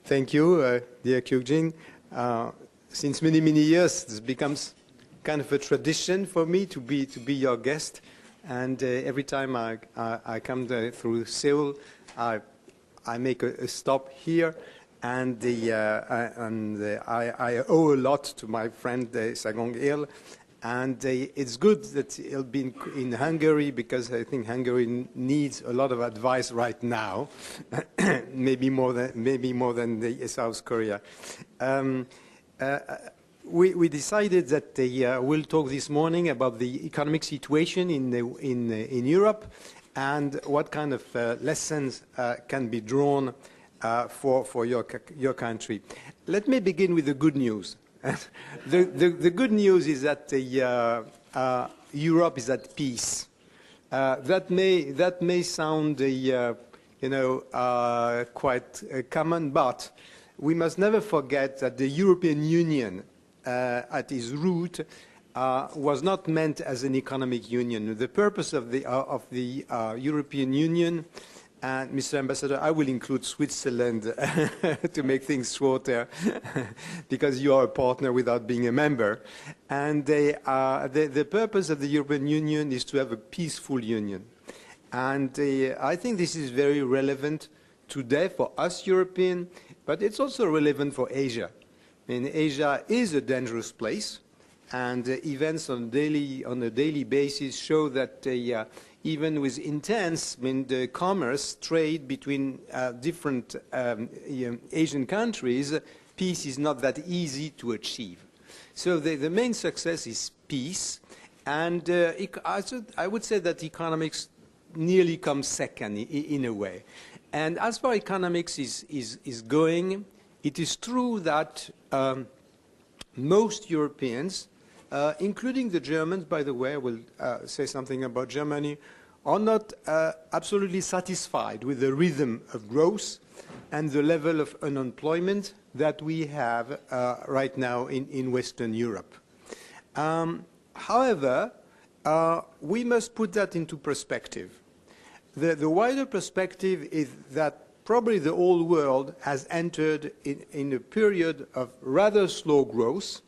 Thank you, dear Kyung-jin. Since many, many years, this becomes kind of a tradition for me to be your guest. And every time I come through Seoul, I make a stop here. And I owe a lot to my friend Sagong-il. And it's good that he'll be in Hungary, because I think Hungary needs a lot of advice right now, maybe more than South Korea. We decided that we'll talk this morning about the economic situation in Europe and what kind of lessons can be drawn for your country. Let me begin with the good news. The good news is that Europe is at peace. That may sound, quite common, but we must never forget that the European Union, at its root, was not meant as an economic union. The purpose of the European Union. And, Mr. Ambassador, I will include Switzerland to make things shorter, because you are a partner without being a member. And the purpose of the European Union is to have a peaceful union. And I think this is very relevant today for us Europeans, but it's also relevant for Asia. I mean, Asia is a dangerous place, and events on a daily basis show that even with intense the commerce, trade between different Asian countries, peace is not that easy to achieve. So the main success is peace, and I would say that economics nearly comes second in a way. And as far as economics is going, it is true that most Europeans, including the Germans, by the way, I will say something about Germany, are not absolutely satisfied with the rhythm of growth and the level of unemployment that we have right now in Western Europe. However, we must put that into perspective. The wider perspective is that probably the whole world has entered in a period of rather slow growth,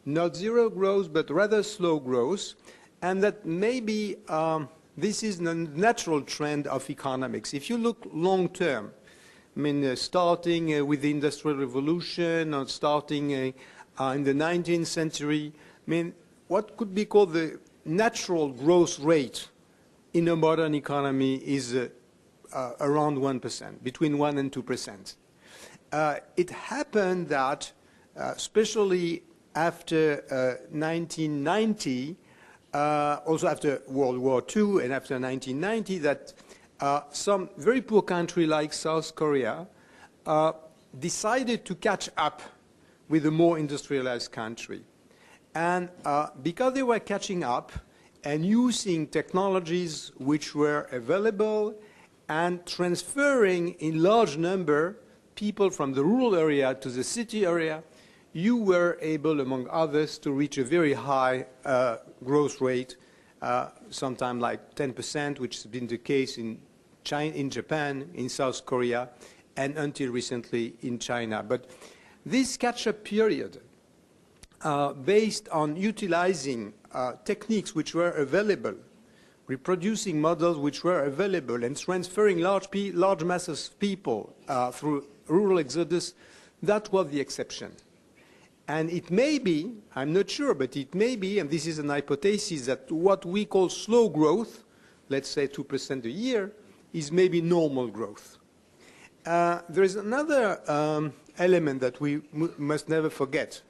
not zero growth, but rather slow growth, and that maybe this is the natural trend of economics. If you look long term, I mean, starting with the Industrial Revolution or starting in the 19th century, I mean, what could be called the natural growth rate in a modern economy is around 1%, between 1 and 2%. It happened that, especially after 1990, also after World War II and after 1990, that some very poor country like South Korea decided to catch up with a more industrialized country. And because they were catching up and using technologies which were available and transferring in large number people from the rural area to the city area, you were able, among others, to reach a very high growth rate, sometime like 10%, which has been the case in China, in Japan, in South Korea, and until recently in China. But this catch-up period, based on utilizing techniques which were available, reproducing models which were available, and transferring large masses of people through rural exodus, that was the exception. And it may be, I'm not sure, but it may be, and this is an hypothesis, that what we call slow growth, let's say 2% a year, is maybe normal growth. There is another element that we must never forget.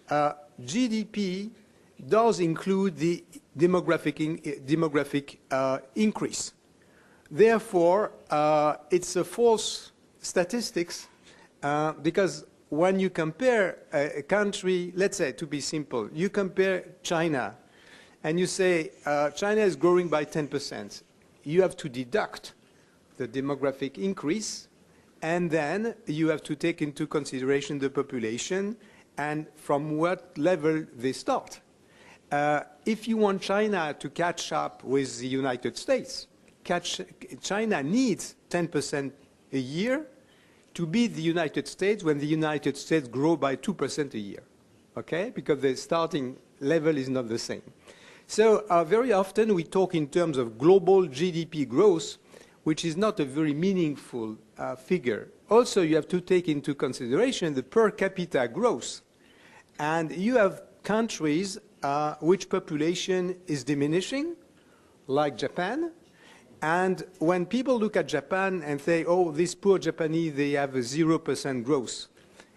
GDP does include the demographic increase. Therefore, it's a false statistics because when you compare a country, let's say, to be simple, you compare China and you say China is growing by 10%. You have to deduct the demographic increase, and then you have to take into consideration the population and from what level they start. If you want China to catch up with the United States, China needs 10% a year to beat the United States when the United States grow by 2% a year, okay? Because the starting level is not the same. So very often we talk in terms of global GDP growth, which is not a very meaningful figure. Also, you have to take into consideration the per capita growth. And you have countries which population is diminishing, like Japan. And when people look at Japan and say, oh, these poor Japanese, they have a 0% growth,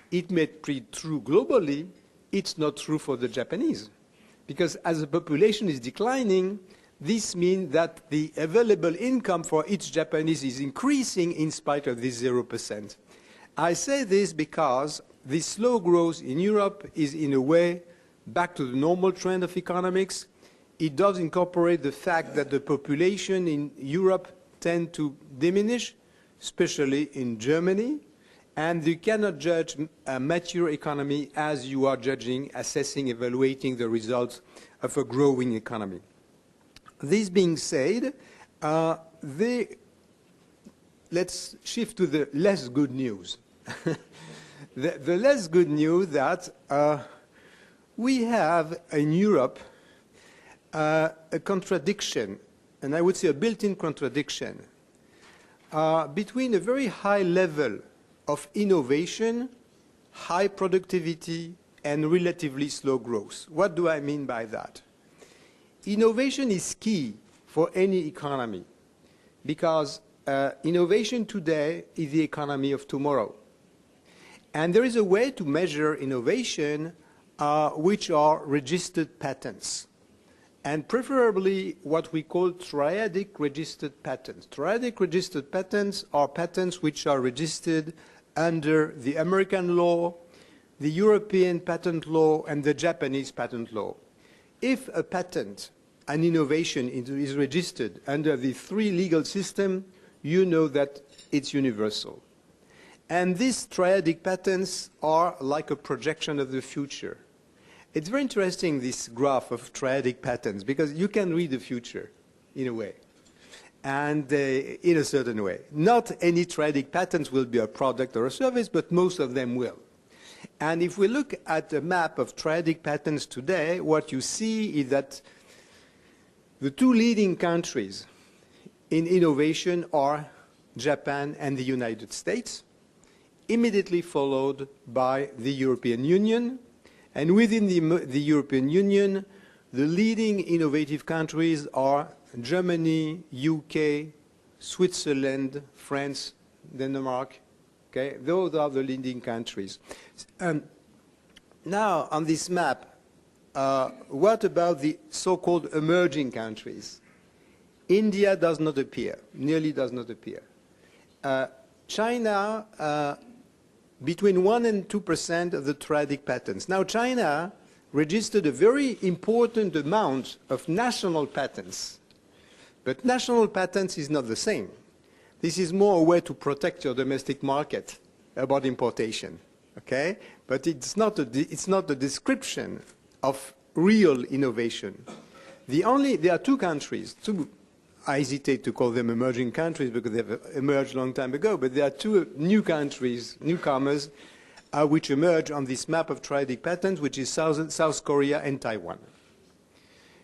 it may be true globally, it's not true for the Japanese. Because as the population is declining, this means that the available income for each Japanese is increasing in spite of this 0%. I say this because the slow growth in Europe is in a way back to the normal trend of economics. It does incorporate the fact that the population in Europe tend to diminish, especially in Germany, and you cannot judge a mature economy as you are judging, assessing, evaluating the results of a growing economy. This being said, let's shift to the less good news. The less good news that we have in Europe a contradiction, and I would say a built-in contradiction, between a very high level of innovation, high productivity, and relatively slow growth. What do I mean by that? Innovation is key for any economy because innovation today is the economy of tomorrow. And there is a way to measure innovation which are registered patents, and preferably what we call triadic registered patents. Triadic registered patents are patents which are registered under the American law, the European patent law, and the Japanese patent law. If a patent, an innovation is registered under the three legal systems, you know that it's universal. And these triadic patents are like a projection of the future. It's very interesting, this graph of triadic patents, because you can read the future in a way, and in a certain way. Not any triadic patents will be a product or a service, but most of them will. And if we look at a map of triadic patents today, what you see is that the two leading countries in innovation are Japan and the United States, immediately followed by the European Union. And within the European Union, the leading innovative countries are Germany, UK, Switzerland, France, Denmark. Okay? Those are the leading countries. Now, on this map, what about the so-called emerging countries? India does not appear, nearly does not appear. China, between 1 and 2% of the triadic patents. Now, China registered a very important amount of national patents. But national patents is not the same. This is more a way to protect your domestic market about importation, okay? But it's not a description of real innovation. There are two countries, I hesitate to call them emerging countries because they've emerged a long time ago, but there are two new countries, newcomers, which emerge on this map of triadic patents, which is South Korea and Taiwan.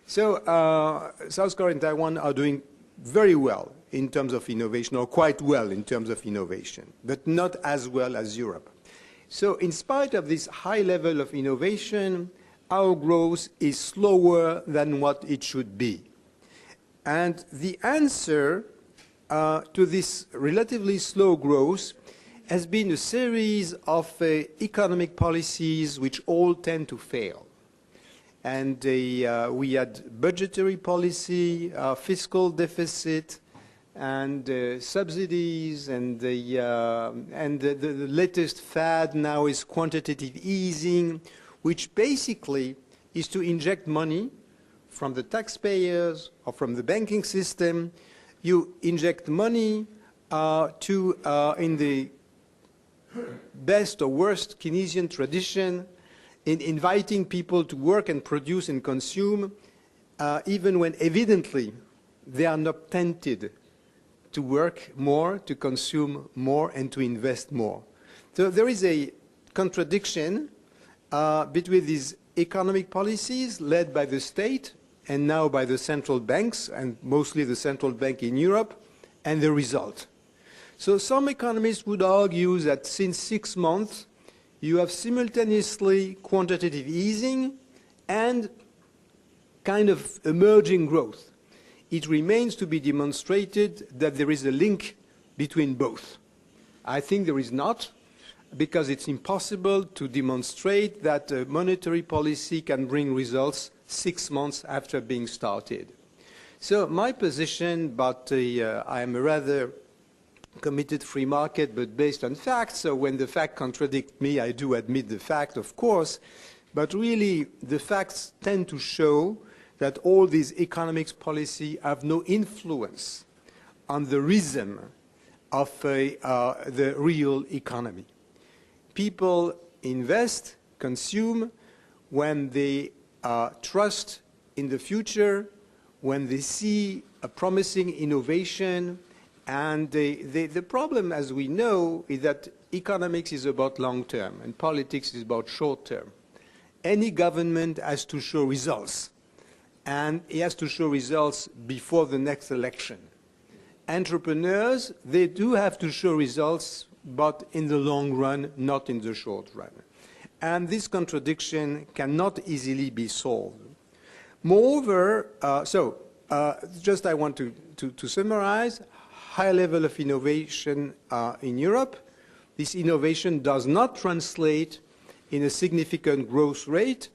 So South Korea and Taiwan are doing very well in terms of innovation, or quite well in terms of innovation, but not as well as Europe. So in spite of this high level of innovation, our growth is slower than what it should be. And the answer to this relatively slow growth has been a series of economic policies which all tend to fail. And we had budgetary policy, fiscal deficit, and subsidies, and the latest fad now is quantitative easing, which basically is to inject money from the taxpayers or from the banking system. You inject money in the best or worst Keynesian tradition, in inviting people to work and produce and consume, even when evidently they are not tempted to work more, to consume more, and to invest more. So there is a contradiction between these economic policies led by the state and now by the central banks, and mostly the central bank in Europe, and the result. So some economists would argue that since 6 months, you have simultaneously quantitative easing and kind of emerging growth. It remains to be demonstrated that there is a link between both. I think there is not, because it's impossible to demonstrate that monetary policy can bring results 6 months after being started. So my position, but I am a rather committed free market, but based on facts, so when the facts contradict me, I do admit the fact, of course, but really the facts tend to show that all these economics policy have no influence on the rhythm of the real economy. People invest, consume, when they trust in the future, when they see a promising innovation. And the problem, as we know, is that economics is about long term and politics is about short term. Any government has to show results, and it has to show results before the next election. Entrepreneurs, they do have to show results, but in the long run, not in the short run. And this contradiction cannot easily be solved. Moreover, just I want to summarize, high level of innovation in Europe. This innovation does not translate in a significant growth rate.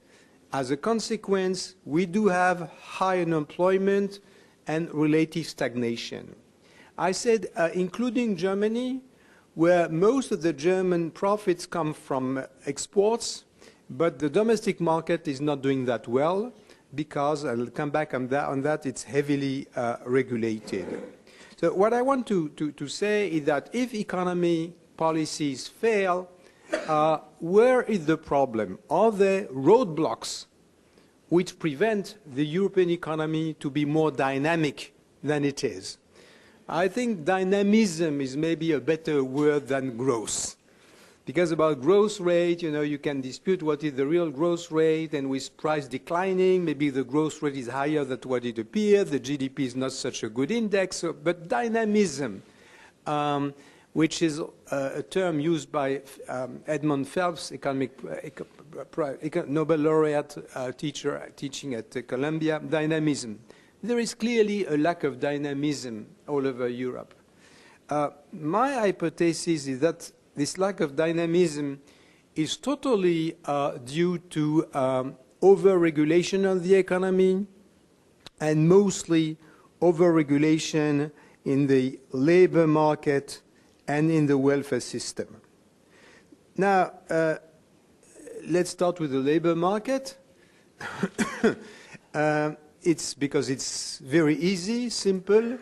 As a consequence, we do have high unemployment and relative stagnation. I said including Germany, where most of the German profits come from exports, but the domestic market is not doing that well because, I'll come back on that, it's heavily regulated. So what I want to say is that if economy policies fail, where is the problem? Are there roadblocks which prevent the European economy to be more dynamic than it is? I think dynamism is maybe a better word than growth. Because about growth rate, you can dispute what is the real growth rate, and with price declining, maybe the growth rate is higher than what it appears. The GDP is not such a good index. But dynamism, which is a term used by Edmund Phelps, Nobel laureate teaching at Columbia, dynamism. There is clearly a lack of dynamism all over Europe. My hypothesis is that this lack of dynamism is totally due to over-regulation of the economy, and mostly over-regulation in the labor market and in the welfare system. Now, let's start with the labor market. It's because it's very easy, simple,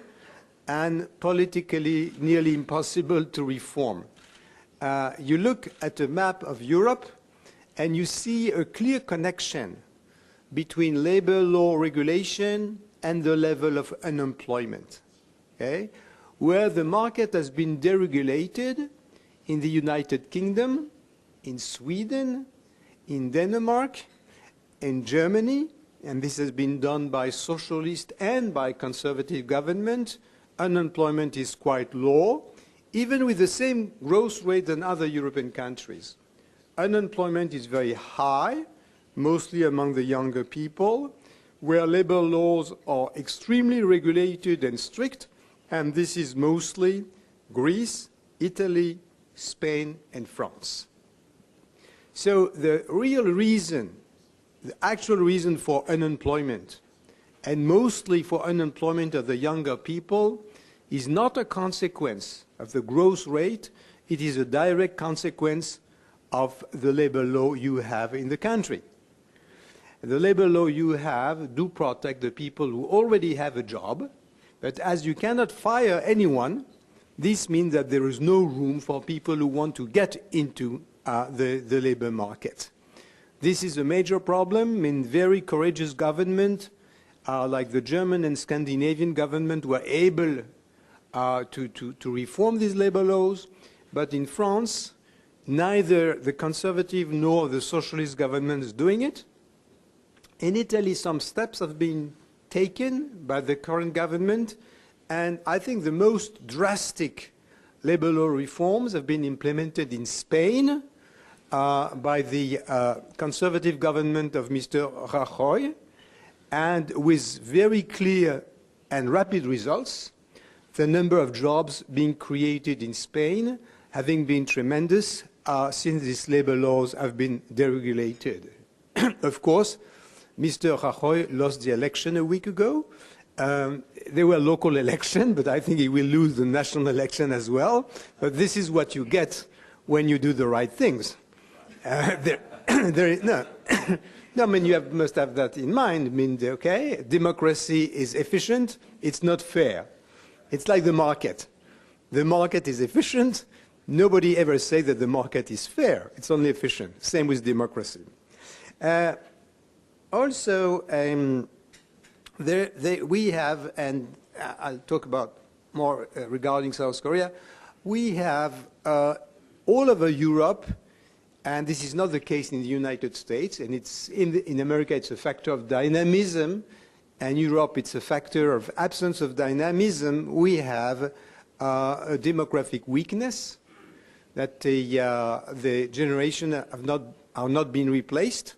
and politically nearly impossible to reform. You look at a map of Europe, and you see a clear connection between labor law regulation and the level of unemployment, okay? Where the market has been deregulated in the United Kingdom, in Sweden, in Denmark, in Germany, and this has been done by socialist and by conservative government, unemployment is quite low, even with the same growth rate than other European countries. Unemployment is very high, mostly among the younger people, where labor laws are extremely regulated and strict, and this is mostly Greece, Italy, Spain, and France. So the real reason, the actual reason for unemployment, and mostly for unemployment of the younger people, is not a consequence of the growth rate. It is a direct consequence of the labor law you have in the country. The labor law you have do protect the people who already have a job, but as you cannot fire anyone, this means that there is no room for people who want to get into the labor market. This is a major problem in very courageous government, like the German and Scandinavian government, were able to reform these labor laws. But in France, neither the conservative nor the socialist government is doing it. In Italy, some steps have been taken by the current government, and I think the most drastic labor law reforms have been implemented in Spain by the conservative government of Mr. Rajoy, and with very clear and rapid results. The number of jobs being created in Spain having been tremendous since these labor laws have been deregulated. Of course, Mr. Rajoy lost the election a week ago. There were local elections, but I think he will lose the national election as well. But this is what you get when you do the right things. No, I mean, you must have that in mind. I mean, okay, democracy is efficient. It's not fair. It's like the market. The market is efficient. Nobody ever says that the market is fair. It's only efficient. Same with democracy. Also, we have, and I'll talk about more regarding South Korea, we have all over Europe, and this is not the case in the United States, and it's in America it's a factor of dynamism, and Europe it's a factor of absence of dynamism. We have a demographic weakness, that the generation are not being replaced.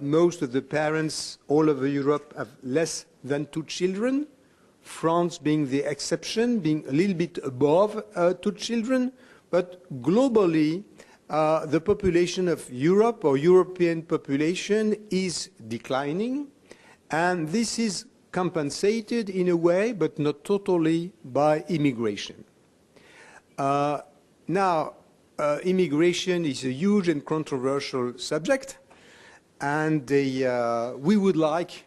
Most of the parents all over Europe have less than 2 children, France being the exception, being a little bit above 2 children, but globally the population of Europe or European population is declining, and this is compensated in a way, but not totally, by immigration. Now, immigration is a huge and controversial subject, and we would like,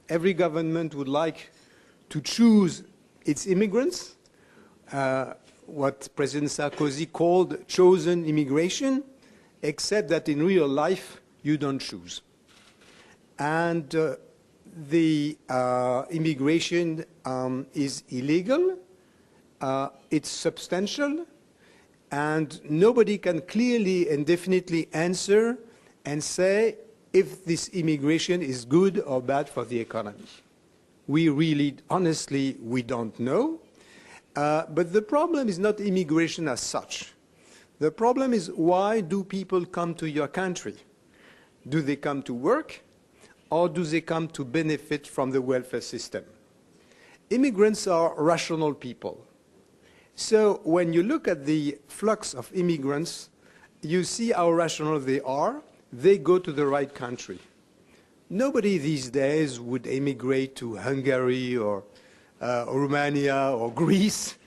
every government would like to choose its immigrants, what President Sarkozy called chosen immigration, except that in real life you don't choose. And the immigration is illegal, it's substantial, and nobody can clearly and definitely answer and say if this immigration is good or bad for the economy. We really, honestly, we don't know. But the problem is not immigration as such. The problem is, why do people come to your country? Do they come to work, or do they come to benefit from the welfare system? Immigrants are rational people. So when you look at the flux of immigrants, you see how rational they are. They go to the right country. Nobody these days would emigrate to Hungary or Romania or Greece.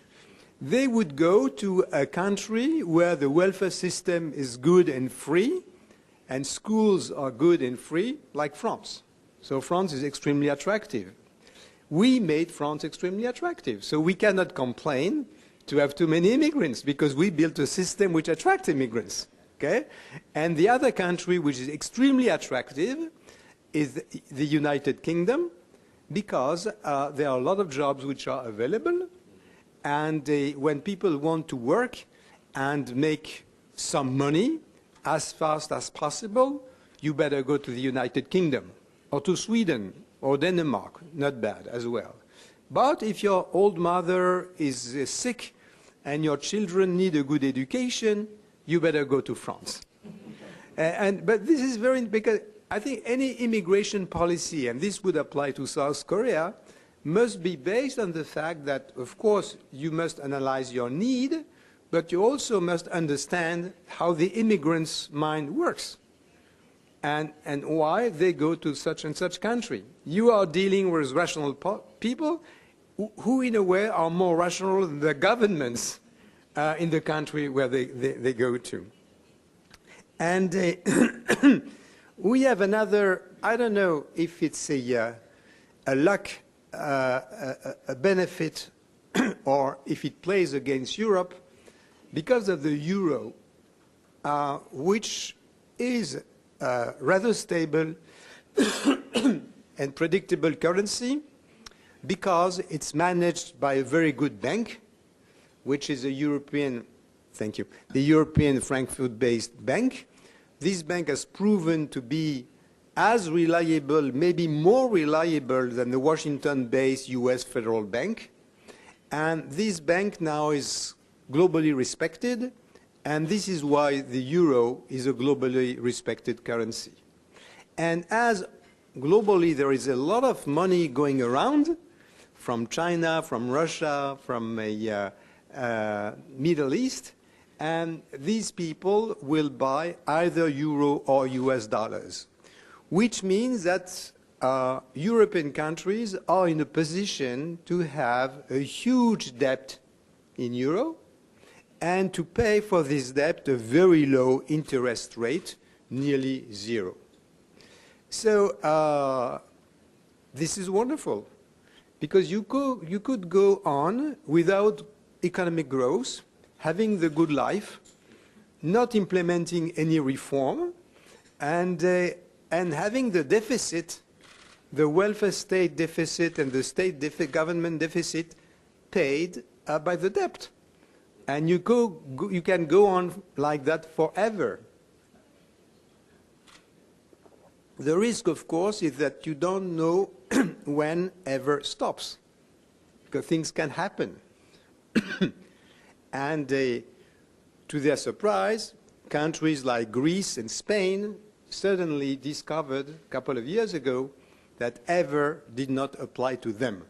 They would go to a country where the welfare system is good and free, and schools are good and free, like France. So France is extremely attractive. We made France extremely attractive, so we cannot complain to have too many immigrants, because we built a system which attracts immigrants. Okay? And the other country which is extremely attractive is the United Kingdom, because there are a lot of jobs which are available, and when people want to work and make some money as fast as possible, you better go to the United Kingdom, or to Sweden, or Denmark. Not bad as well. But if your old mother is sick and your children need a good education, you better go to France. But this is very, because I think any immigration policy, and this would apply to South Korea, must be based on the fact that, of course, you must analyze your need, but you also must understand how the immigrant's mind works and why they go to such and such country. You are dealing with rational people who, in a way, are more rational than the governments in the country where they go to. And we have another, I don't know if it's a luck, a benefit, or if it plays against Europe, because of the euro, which is rather stable and predictable currency. because it's managed by a very good bank, which is a European, thank you, the European Frankfurt-based bank. This bank has proven to be as reliable, maybe more reliable than the Washington-based US Federal Bank. And this bank now is globally respected, and this is why the euro is a globally respected currency. And as globally there is a lot of money going around from China, from Russia, from Middle East, and these people will buy either euro or US dollars, which means that European countries are in a position to have a huge debt in euro and to pay for this debt a very low interest rate, nearly zero. So this is wonderful, because you could go on without economic growth, having the good life, not implementing any reform, and having the deficit, the welfare state deficit and the state government deficit paid by the debt. And you can go on like that forever. The risk, of course, is that you don't know when ever stops, because things can happen. And to their surprise, countries like Greece and Spain suddenly discovered a couple of years ago that ever did not apply to them.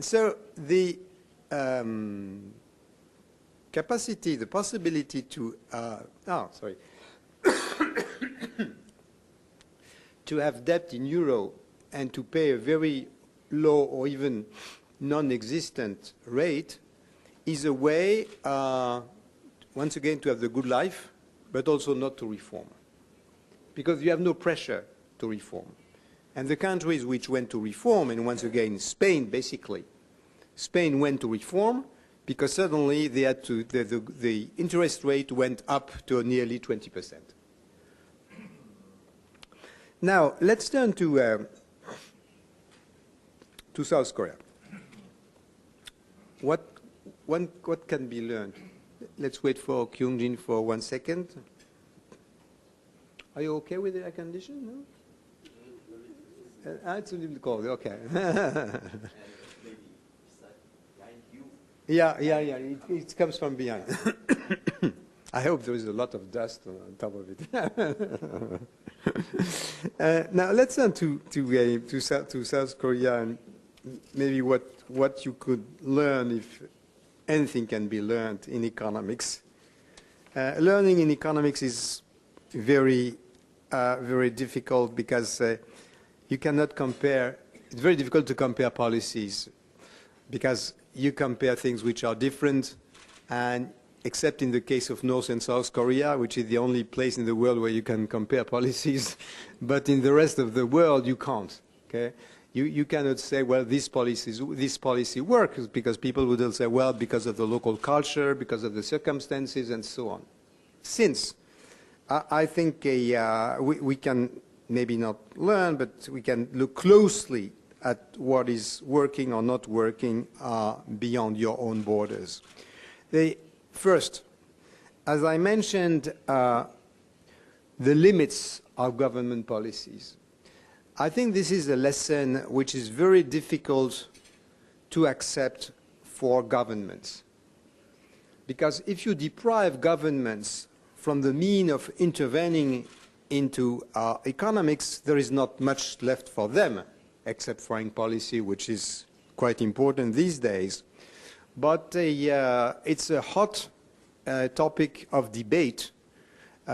So the capacity, the possibility to, to have debt in euro and to pay a very low or even non-existent rate is a way, once again, to have the good life, but also not to reform, because you have no pressure to reform. And the countries which went to reform, and once again, Spain basically, Spain went to reform because suddenly they had to, the interest rate went up to nearly 20%. Now, let's turn to South Korea. What can be learned? Let's wait for Kyung-jin for 1 second. Are you okay with the air condition? No? It's a little cold, okay. Yeah, it comes from behind. I hope there is a lot of dust on top of it. Now let's turn to South Korea and maybe what you could learn, if anything can be learned in economics. Learning in economics is very difficult because you cannot compare. It's very difficult to compare policies because you compare things which are different, and except in the case of North and South Korea, which is the only place in the world where you can compare policies, but in the rest of the world you can't. Okay? You cannot say, well, this policy works, because people would say, well, because of the local culture, because of the circumstances, and so on. Since I think we can maybe not learn, but we can look closely at what is working or not working beyond your own borders. First, as I mentioned, the limits of government policies. I think this is a lesson which is very difficult to accept for governments. Because if you deprive governments from the means of intervening into economics, there is not much left for them, except foreign policy, which is quite important these days. But it's a hot topic of debate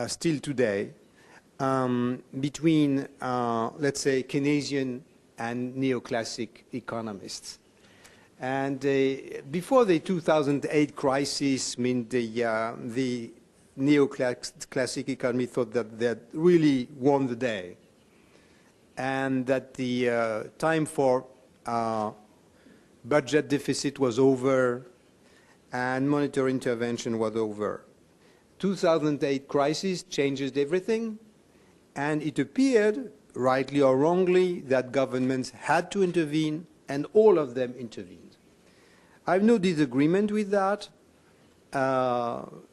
still today between, let's say, Keynesian and neoclassic economists. And before the 2008 crisis, I mean, the neoclassic economy thought that they had really won the day, and that the time for budget deficit was over and monetary intervention was over. 2008 crisis changed everything, and it appeared rightly or wrongly, that governments had to intervene, and all of them intervened. I have no disagreement with that.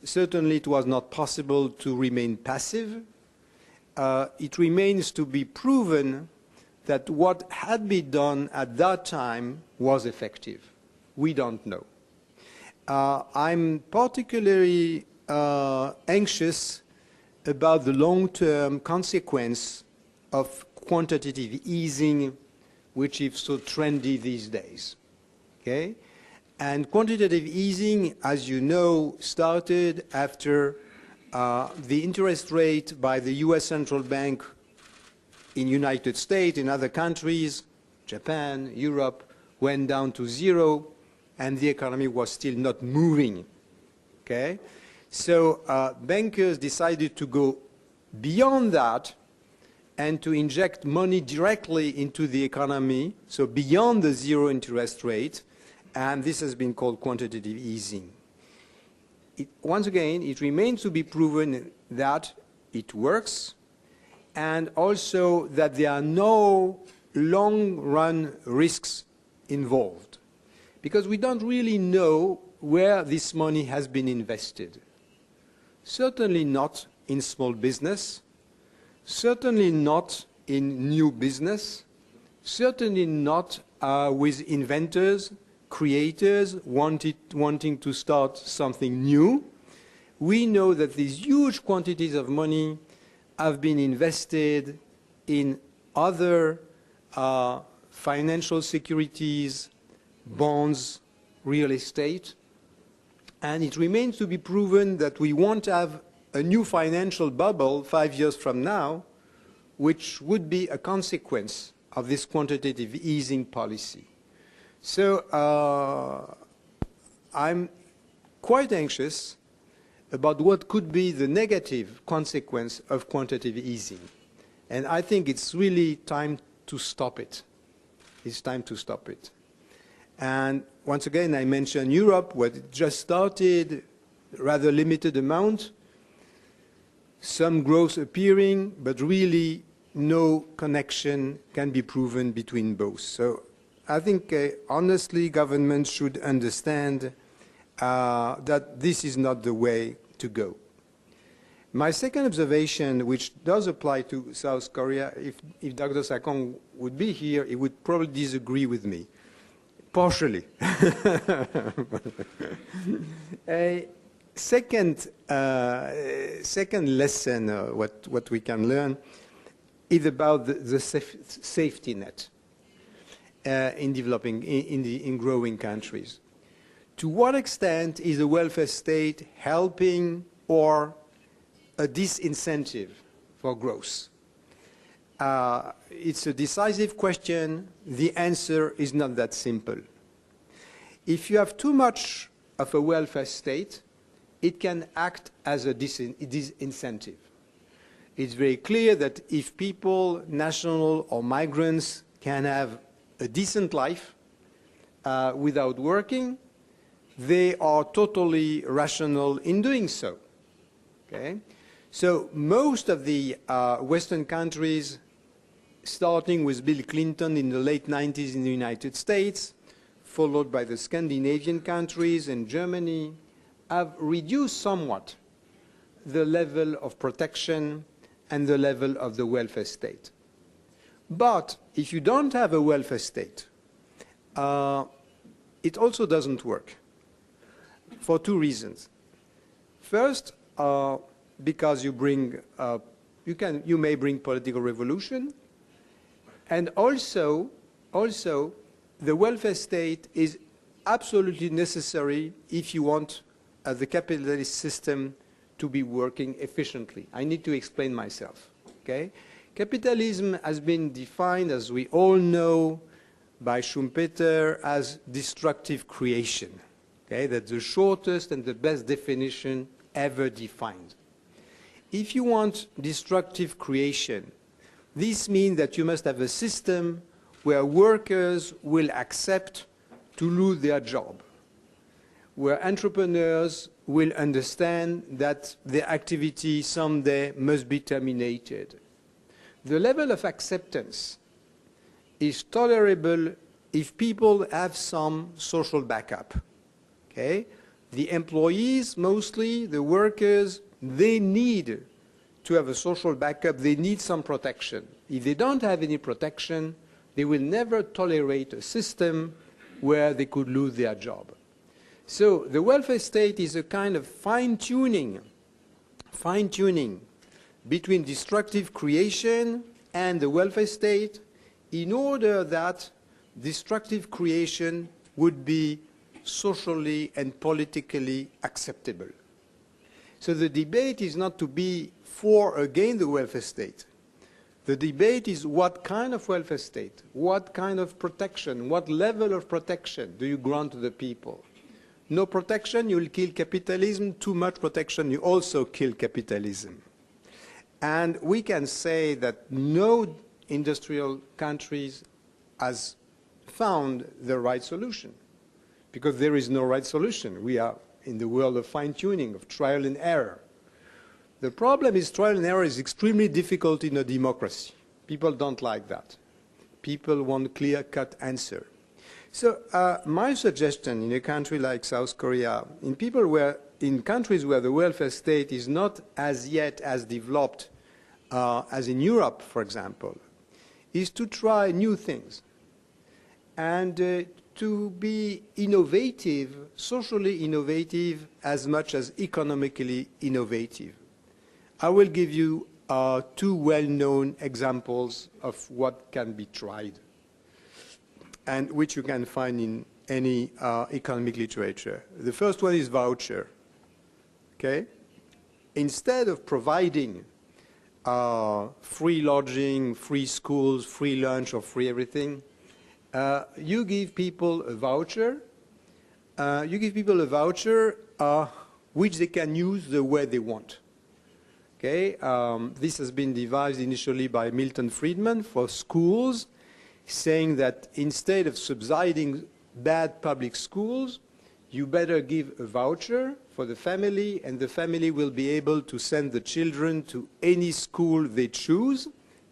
Certainly it was not possible to remain passive. It remains to be proven that what had been done at that time was effective. We don't know. I'm particularly anxious about the long-term consequence of quantitative easing, which is so trendy these days. Okay? And quantitative easing, as you know, started after the interest rate by the US Central Bank in United States, in other countries, Japan, Europe, went down to zero, and the economy was still not moving. Okay? So bankers decided to go beyond that and to inject money directly into the economy, so beyond the zero interest rate, and this has been called quantitative easing. Once again, it remains to be proven that it works, and also that there are no long-run risks involved, because we don't really know where this money has been invested. Certainly not in small business, certainly not in new business, certainly not with inventors, creators wanting to start something new. We know that these huge quantities of money have been invested in other financial securities, bonds, real estate, and it remains to be proven that we won't have a new financial bubble 5 years from now, which would be a consequence of this quantitative easing policy. So I'm quite anxious about what could be the negative consequence of quantitative easing. And I think it's really time to stop it. It's time to stop it. And once again, I mentioned Europe, where it just started, rather limited amount, some growth appearing, but really no connection can be proven between both. So I think, honestly, governments should understand that this is not the way to go. My second observation, which does apply to South Korea, if Dr. Sakong would be here, he would probably disagree with me, partially. A second lesson, what we can learn, is about the safety net in growing countries. To what extent is the welfare state helping or a disincentive for growth? It's a decisive question. The answer is not that simple. If you have too much of a welfare state, it can act as a disincentive. It's very clear that if people, national or migrants, can have a decent life without working, they are totally rational in doing so. Okay? So most of the Western countries, starting with Bill Clinton in the late 90s in the United States, followed by the Scandinavian countries and Germany, have reduced somewhat the level of protection and the level of the welfare state. But if you don't have a welfare state, it also doesn't work for two reasons. First, because you may bring political revolution, and also the welfare state is absolutely necessary if you want the capitalist system to be working efficiently. I need to explain myself. Okay? Capitalism has been defined, as we all know, by Schumpeter as destructive creation. Okay? That's the shortest and the best definition ever defined. If you want destructive creation, this means that you must have a system where workers will accept to lose their job, where entrepreneurs will understand that their activity someday must be terminated. the level of acceptance is tolerable if people have some social backup. Okay? The employees, mostly, the workers, they need to have a social backup. They need some protection. If they don't have any protection, they will never tolerate a system where they could lose their job. So the welfare state is a kind of fine-tuning between destructive creation and the welfare state in order that destructive creation would be socially and politically acceptable. So the debate is not to be for or against the welfare state. The debate is what kind of welfare state, what kind of protection, what level of protection do you grant to the people? No protection, you will kill capitalism. Too much protection, you also kill capitalism. And we can say that no industrial countries has found the right solution, because there is no right solution. We are in the world of fine-tuning, of trial and error. The problem is trial and error is extremely difficult in a democracy. People don't like that. People want clear-cut answer. So my suggestion in a country like South Korea, in countries where the welfare state is not as yet as developed as in Europe, for example, is to try new things and to be innovative, socially innovative as much as economically innovative. I will give you two well-known examples of what can be tried, and which you can find in any economic literature. The first one is voucher. Okay? Instead of providing free lodging, free schools, free lunch, or free everything, you give people a voucher. Which they can use the way they want. Okay? This has been devised initially by Milton Friedman for schools, saying that instead of subsidizing bad public schools, you better give a voucher for the family, and the family will be able to send the children to any school they choose,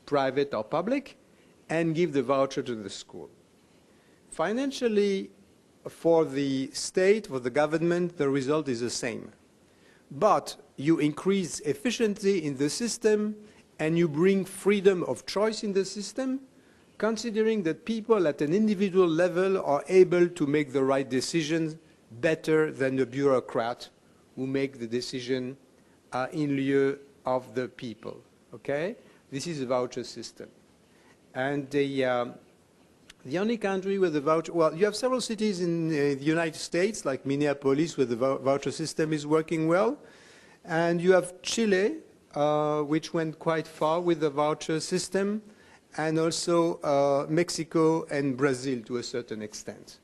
private or public, and give the voucher to the school. Financially, for the state, for the government, the result is the same. But you increase efficiency in the system, and you bring freedom of choice in the system, considering that people at an individual level are able to make the right decisions better than the bureaucrat who make the decision in lieu of the people. Okay? This is a voucher system. And the only country where the voucher, well, you have several cities in the United States, like Minneapolis, where the voucher system is working well. And you have Chile, which went quite far with the voucher system, and also Mexico and Brazil to a certain extent.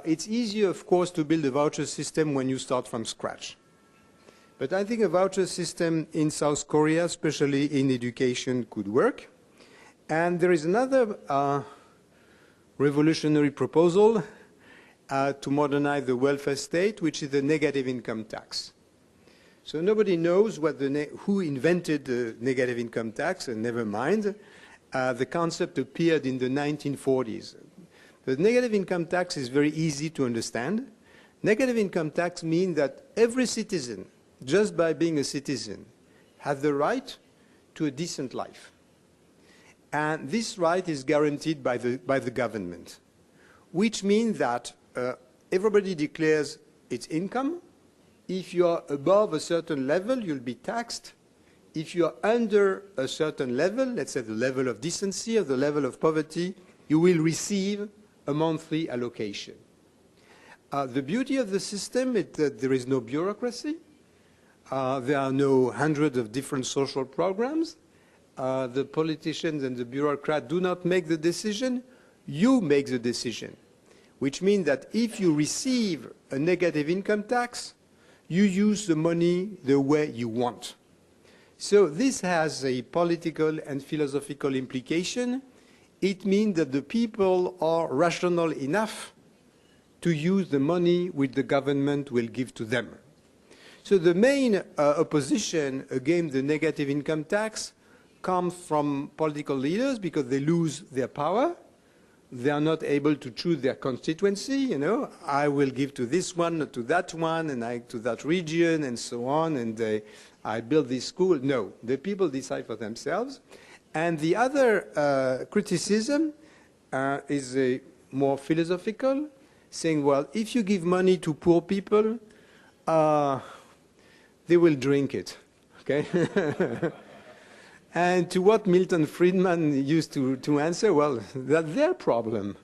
It's easier, of course, to build a voucher system when you start from scratch. But I think a voucher system in South Korea, especially in education, could work. And there is another revolutionary proposal to modernize the welfare state, which is the negative income tax. So nobody knows who invented the negative income tax, and never mind. The concept appeared in the 1940s. The negative income tax is very easy to understand. Negative income tax means that every citizen, just by being a citizen, has the right to a decent life. And this right is guaranteed by the government, which means that everybody declares its income. If you are above a certain level, you'll be taxed. If you are under a certain level, let's say the level of decency or the level of poverty, you will receive a monthly allocation. The beauty of the system is that there is no bureaucracy. There are no hundreds of different social programs. The politicians and the bureaucrats do not make the decision. You make the decision, which means that if you receive a negative income tax, you use the money the way you want. So this has a political and philosophical implication. It means that the people are rational enough to use the money which the government will give to them. So the main opposition against the negative income tax comes from political leaders because they lose their power. They are not able to choose their constituency, you know. I will give to this one, to that one, and I to that region, and so on, and I build this school. No, the people decide for themselves. And the other criticism is more philosophical, saying, well, if you give money to poor people, they will drink it, okay? And to what Milton Friedman used to answer, well, that's their problem.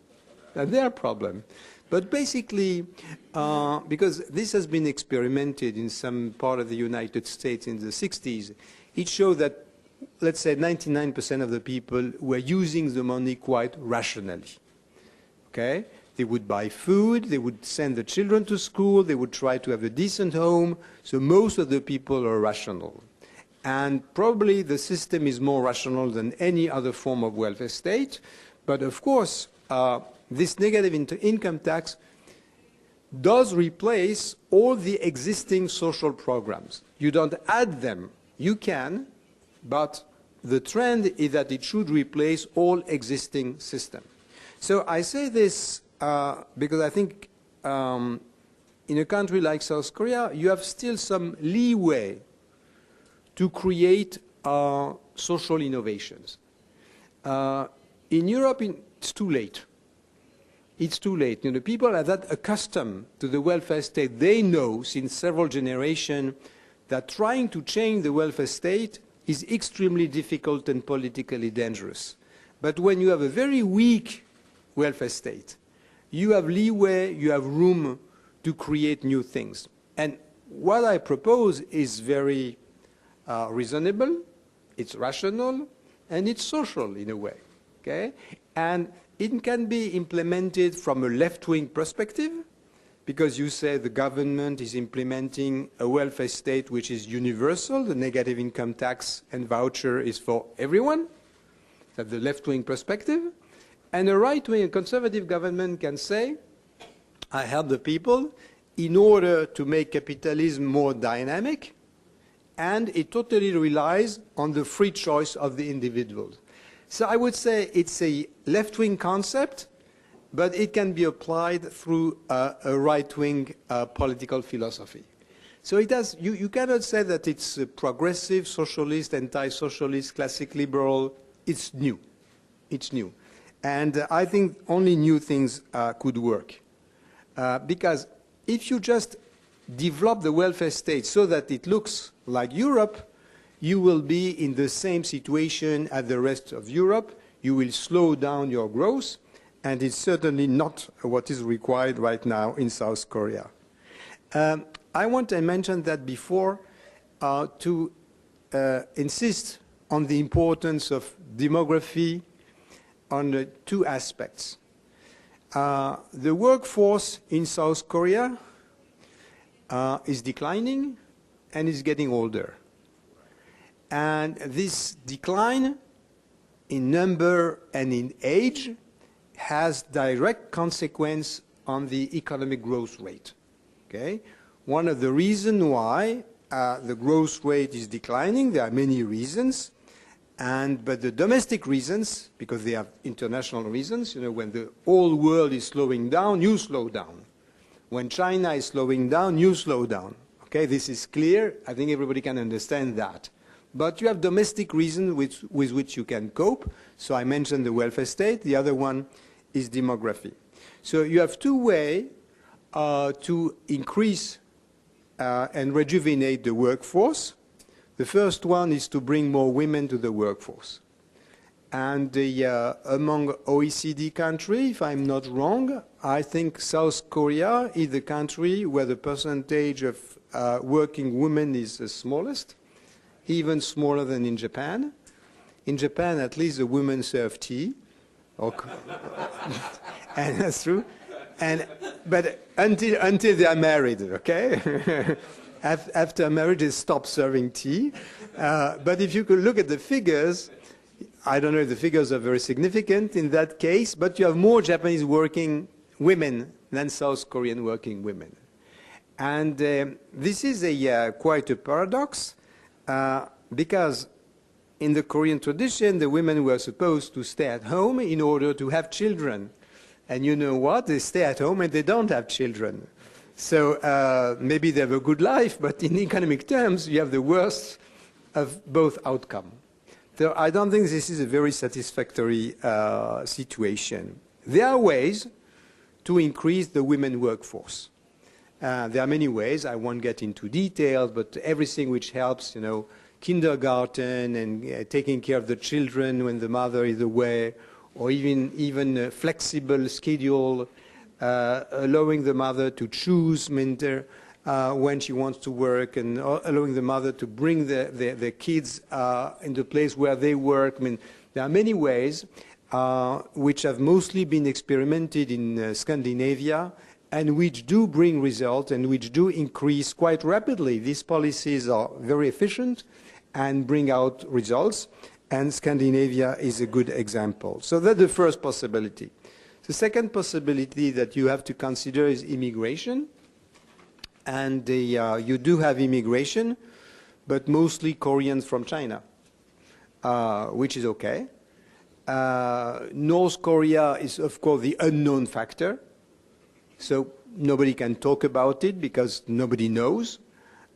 That's their problem. But basically, because this has been experimented in some part of the United States in the 60s, it showed that, let's say, 99% of the people were using the money quite rationally. Okay? They would buy food, they would send the children to school, they would try to have a decent home. So most of the people are rational. And probably the system is more rational than any other form of welfare state. But of course, this negative income tax does replace all the existing social programs. You don't add them. You can, but the trend is that it should replace all existing systems. So I say this because I think in a country like South Korea, you have still some leeway to create social innovations. In Europe, it's too late. It's too late. You know, people are that accustomed to the welfare state. They know since several generations that trying to change the welfare state is extremely difficult and politically dangerous. But when you have a very weak welfare state, you have leeway, you have room to create new things. And what I propose is very reasonable, it's rational, and it's social in a way. Okay? And it can be implemented from a left-wing perspective, because you say the government is implementing a welfare state which is universal, the negative income tax and voucher is for everyone. That's the left-wing perspective. And a right-wing, a conservative government can say, I help the people in order to make capitalism more dynamic, and it totally relies on the free choice of the individuals. So I would say it's a left-wing concept, but it can be applied through a right-wing political philosophy. So it has, you cannot say that it's progressive, socialist, anti-socialist, classic liberal. It's new. It's new. And I think only new things could work. Because if you just develop the welfare state so that it looks like Europe, you will be in the same situation as the rest of Europe. You will slow down your growth, and it's certainly not what is required right now in South Korea. I want to mention that before to insist on the importance of demography on two aspects. The workforce in South Korea is declining and is getting older. And this decline in number and in age has direct consequence on the economic growth rate. Okay? One of the reasons why the growth rate is declining, there are many reasons, but the domestic reasons, because they have international reasons, you know, when the whole world is slowing down, you slow down. When China is slowing down, you slow down. Okay, this is clear. I think everybody can understand that. But you have domestic reasons with which you can cope. So I mentioned the welfare state. The other one is demography. So you have two ways to increase and rejuvenate the workforce. The first one is to bring more women to the workforce. And among OECD countries, if I'm not wrong, I think South Korea is the country where the percentage of working women is the smallest, even smaller than in Japan. In Japan, at least the women serve tea. And that's true. But until they are married, okay? After marriage, they stop serving tea. But if you could look at the figures, I don't know if the figures are very significant in that case, but you have more Japanese working women than South Korean working women. And this is quite a paradox, because in the Korean tradition, the women were supposed to stay at home in order to have children. And you know what? They stay at home and they don't have children. So maybe they have a good life, but in economic terms, you have the worst of both outcomes. So I don't think this is a very satisfactory situation. There are ways to increase the women workforce. There are many ways. I won't get into details, but everything which helps, you know, kindergarten and taking care of the children when the mother is away, or even a flexible schedule, allowing the mother to choose when she wants to work, and allowing the mother to bring the kids in the place where they work. I mean, there are many ways which have mostly been experimented in Scandinavia, and which do bring results and which do increase quite rapidly. These policies are very efficient and bring out results, and Scandinavia is a good example. So that's the first possibility. The second possibility that you have to consider is immigration. And you do have immigration, but mostly Koreans from China, which is okay. North Korea is, of course, the unknown factor. So nobody can talk about it because nobody knows.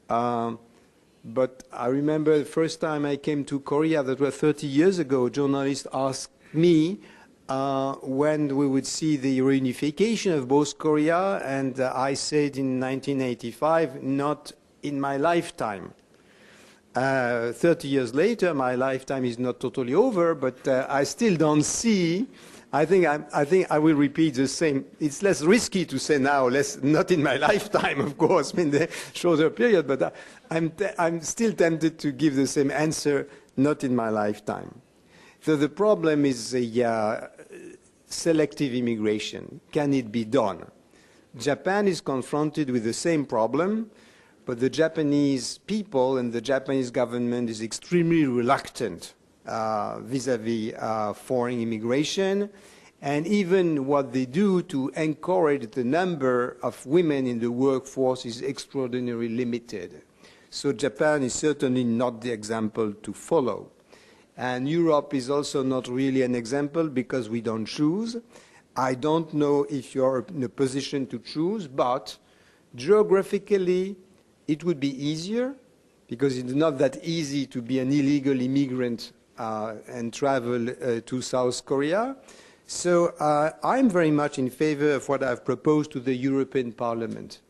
But I remember the first time I came to Korea, that was 30 years ago, journalists asked me when we would see the reunification of both Korea, and I said in 1985, not in my lifetime. 30 years later, my lifetime is not totally over, but I still don't see. I think I will repeat the same. It's less risky to say now, not in my lifetime, of course, in the shorter period, but I'm still tempted to give the same answer, not in my lifetime. So the problem is selective immigration. Can it be done? Japan is confronted with the same problem, but the Japanese people and the Japanese government is extremely reluctant vis-à-vis foreign immigration, and even what they do to encourage the number of women in the workforce is extraordinarily limited. So Japan is certainly not the example to follow. And Europe is also not really an example because we don't choose. I don't know if you're in a position to choose, but geographically it would be easier because it's not that easy to be an illegal immigrant and travel to South Korea. So I'm very much in favor of what I've proposed to the European Parliament,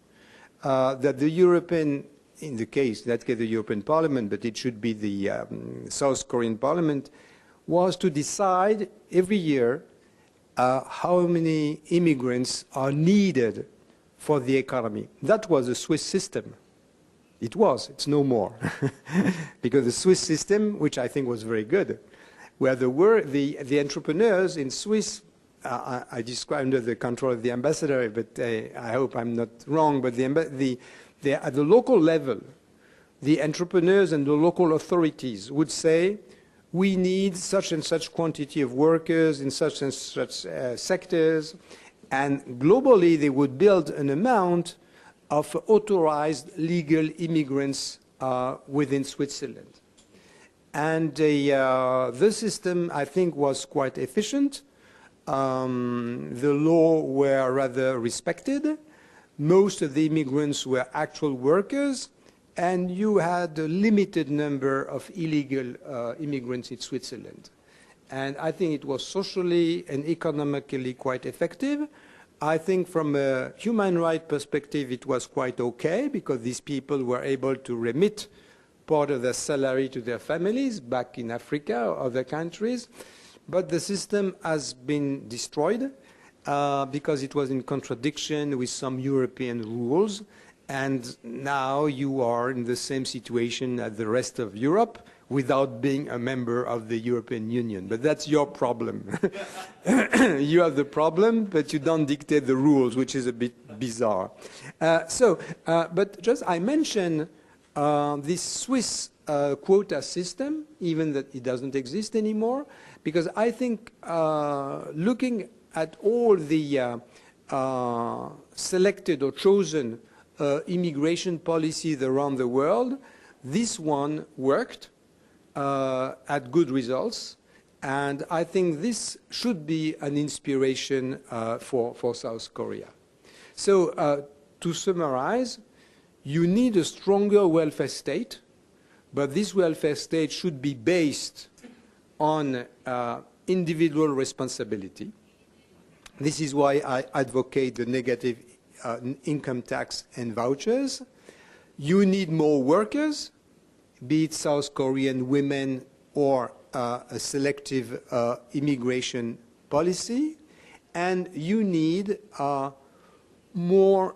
that the European, in that case the European Parliament, but it should be the South Korean Parliament, was to decide every year how many immigrants are needed for the economy. That was the Swiss system. It was. It's no more. Because the Swiss system, which I think was very good, where the entrepreneurs in Swiss, I described under the control of the ambassador, but I hope I'm not wrong, but at the local level, the entrepreneurs and the local authorities would say, we need such and such quantity of workers in such and such sectors, and globally they would build an amount of authorized legal immigrants within Switzerland. And the system, I think, was quite efficient. The law were rather respected. Most of the immigrants were actual workers, and you had a limited number of illegal immigrants in Switzerland. And I think it was socially and economically quite effective. I think from a human rights perspective it was quite okay because these people were able to remit part of their salary to their families back in Africa or other countries. But the system has been destroyed because it was in contradiction with some European rules. And now you are in the same situation as the rest of Europe without being a member of the European Union. But that's your problem. You have the problem, but you don't dictate the rules, which is a bit bizarre. But just I mentioned this Swiss quota system, even that it doesn't exist anymore, because I think looking at all the selected or chosen immigration policies around the world, this one worked had good results. And I think this should be an inspiration for South Korea. So to summarize, you need a stronger welfare state, but this welfare state should be based on individual responsibility. This is why I advocate the negative income tax and vouchers. You need more workers, be it South Korean women or a selective immigration policy, and you need more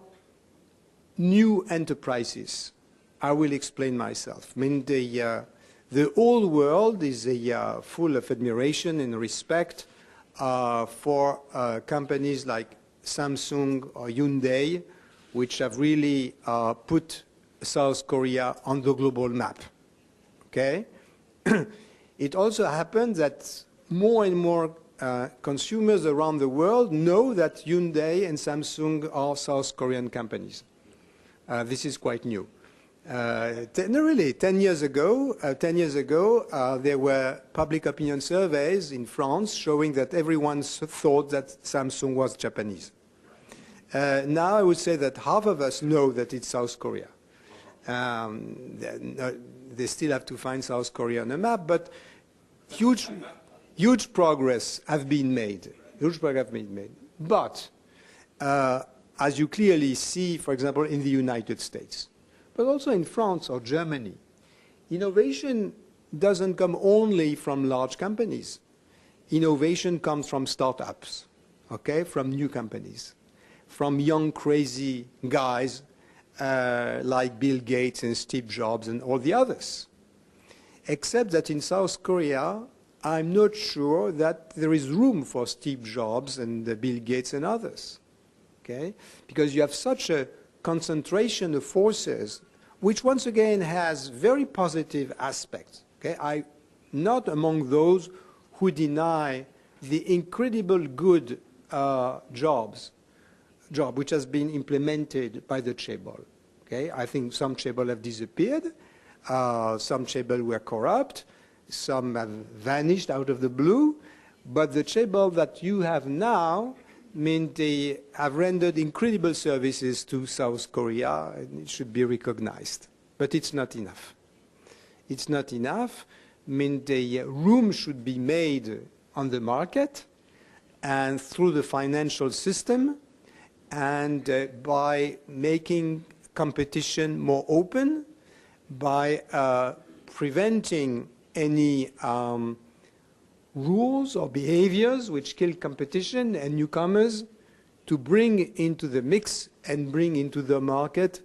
new enterprises. I will explain myself. I mean, the whole world is full of admiration and respect for companies like Samsung or Hyundai, which have really put South Korea on the global map. Okay? It also happens that more and more consumers around the world know that Hyundai and Samsung are South Korean companies. This is quite new. No, really, 10 years ago, there were public opinion surveys in France showing that everyone thought that Samsung was Japanese. Now I would say that half of us know that it's South Korea. They still have to find South Korea on the map, but huge progress have been made. Huge progress have been made. But as you clearly see, for example, in the United States, but also in France or Germany, innovation doesn't come only from large companies. Innovation comes from startups, okay, from new companies, from young crazy guys like Bill Gates and Steve Jobs and all the others. Except that in South Korea, I'm not sure that there is room for Steve Jobs and Bill Gates and others, okay? Because you have such a concentration of forces, which once again has very positive aspects, okay? I'm not among those who deny the incredible good job which has been implemented by the chaebol. Okay? I think some chaebol have disappeared, some chaebol were corrupt, some have vanished out of the blue, but the chaebol that you have now mean they have rendered incredible services to South Korea, and it should be recognized. But it's not enough. It's not enough. I mean, the room should be made on the market and through the financial system, and by making competition more open, by preventing any rules or behaviors which kill competition and newcomers, to bring into the mix and bring into the market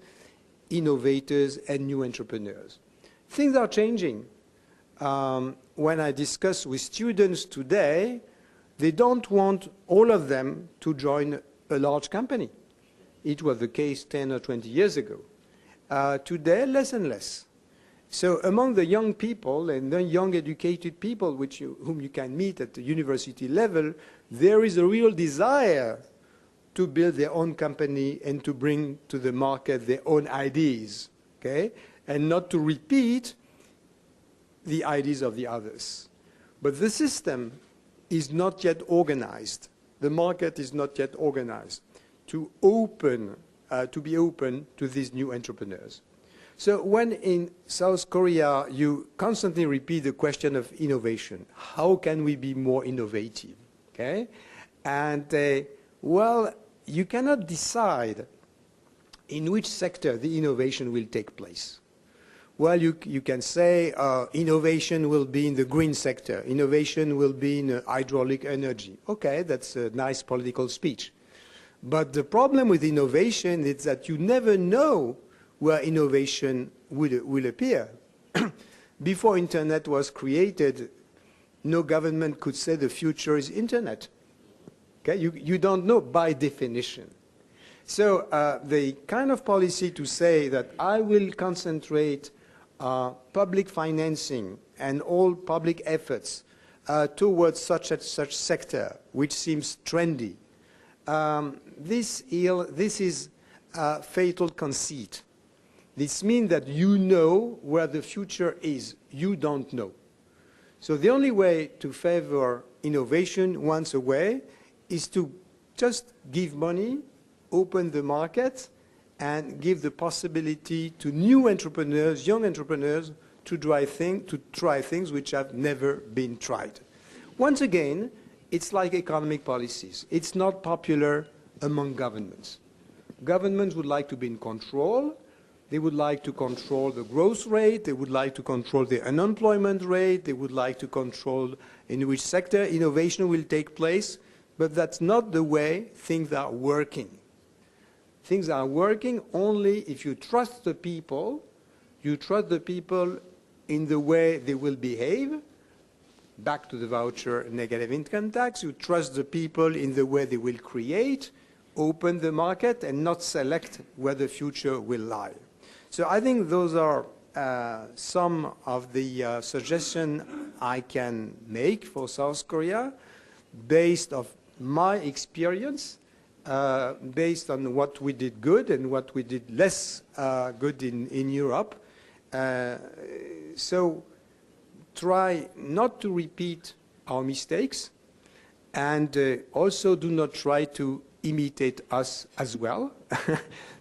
innovators and new entrepreneurs. Things are changing. When I discuss with students today, they don't want all of them to join a large company. It was the case 10 or 20 years ago. Today, less and less. So among the young people and the young educated people whom you can meet at the university level, there is a real desire to build their own company and to bring to the market their own ideas, okay? And not to repeat the ideas of the others. But the system is not yet organized. The market is not yet organized to be open to these new entrepreneurs. So when in South Korea you constantly repeat the question of innovation, how can we be more innovative? Okay? And well, you cannot decide in which sector the innovation will take place. Well, you can say innovation will be in the green sector, innovation will be in hydraulic energy. Okay, that's a nice political speech. But the problem with innovation is that you never know where innovation will appear. Before Internet was created, no government could say the future is Internet. Okay? You don't know by definition. So the kind of policy to say that I will concentrate public financing and all public efforts towards such and such sector, which seems trendy, this is a fatal conceit. This means that you know where the future is. You don't know. So the only way to favor innovation once a way is to just give money, open the market, and give the possibility to new entrepreneurs, young entrepreneurs, to try things which have never been tried. Once again, it's like economic policies. It's not popular among governments. Governments would like to be in control. They would like to control the growth rate. They would like to control the unemployment rate. They would like to control in which sector innovation will take place. But that's not the way things are working. Things are working only if you trust the people. You trust the people in the way they will behave. Back to the voucher negative income tax. You trust the people in the way they will create, open the market, and not select where the future will lie. So I think those are some of the suggestions I can make for South Korea based on my experience, based on what we did good and what we did less good in Europe. So try not to repeat our mistakes, and also do not try to imitate us as well,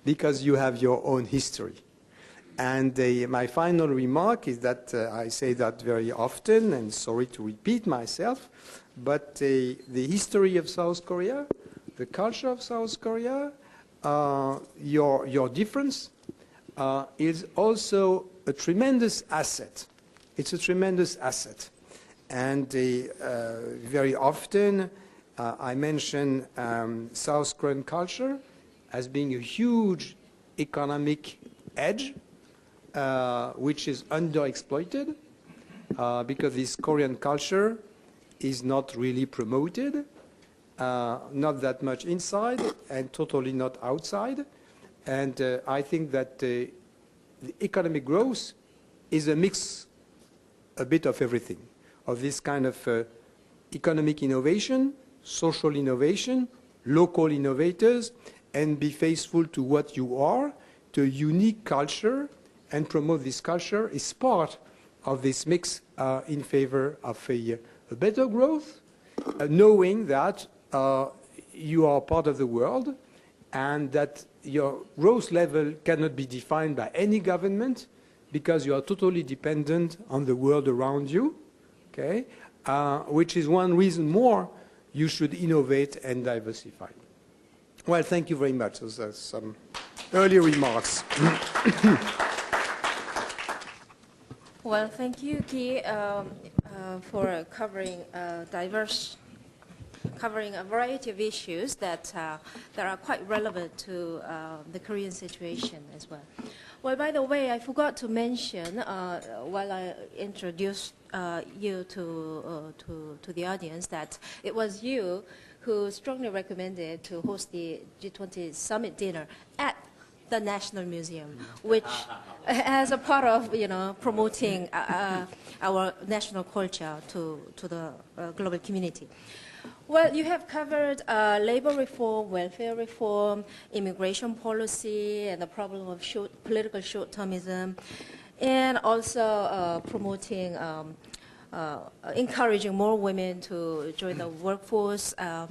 because you have your own history. And my final remark is that I say that very often, and sorry to repeat myself, but the history of South Korea, the culture of South Korea, your difference is also a tremendous asset. It's a tremendous asset. And very often I mention South Korean culture as being a huge economic edge, which is underexploited because this Korean culture is not really promoted, not that much inside and totally not outside. And I think that the economic growth is a mix, a bit of everything, of this kind of economic innovation, social innovation, local innovators, and be faithful to what you are, to a unique culture, and promote this culture is part of this mix in favor of a better growth, knowing that you are part of the world and that your growth level cannot be defined by any government because you are totally dependent on the world around you, okay? Which is one reason more you should innovate and diversify. Well, thank you very much. Those are some early remarks. Well, thank you, Guy, for covering a variety of issues that are quite relevant to the Korean situation as well. Well, by the way, I forgot to mention while I introduced you to the audience that it was you who strongly recommended to host the G20 summit dinner at the National Museum, which as a part of promoting our national culture to the global community. Well, you have covered labor reform, welfare reform, immigration policy, and the problem of political short-termism, and also promoting, encouraging more women to join the workforce, and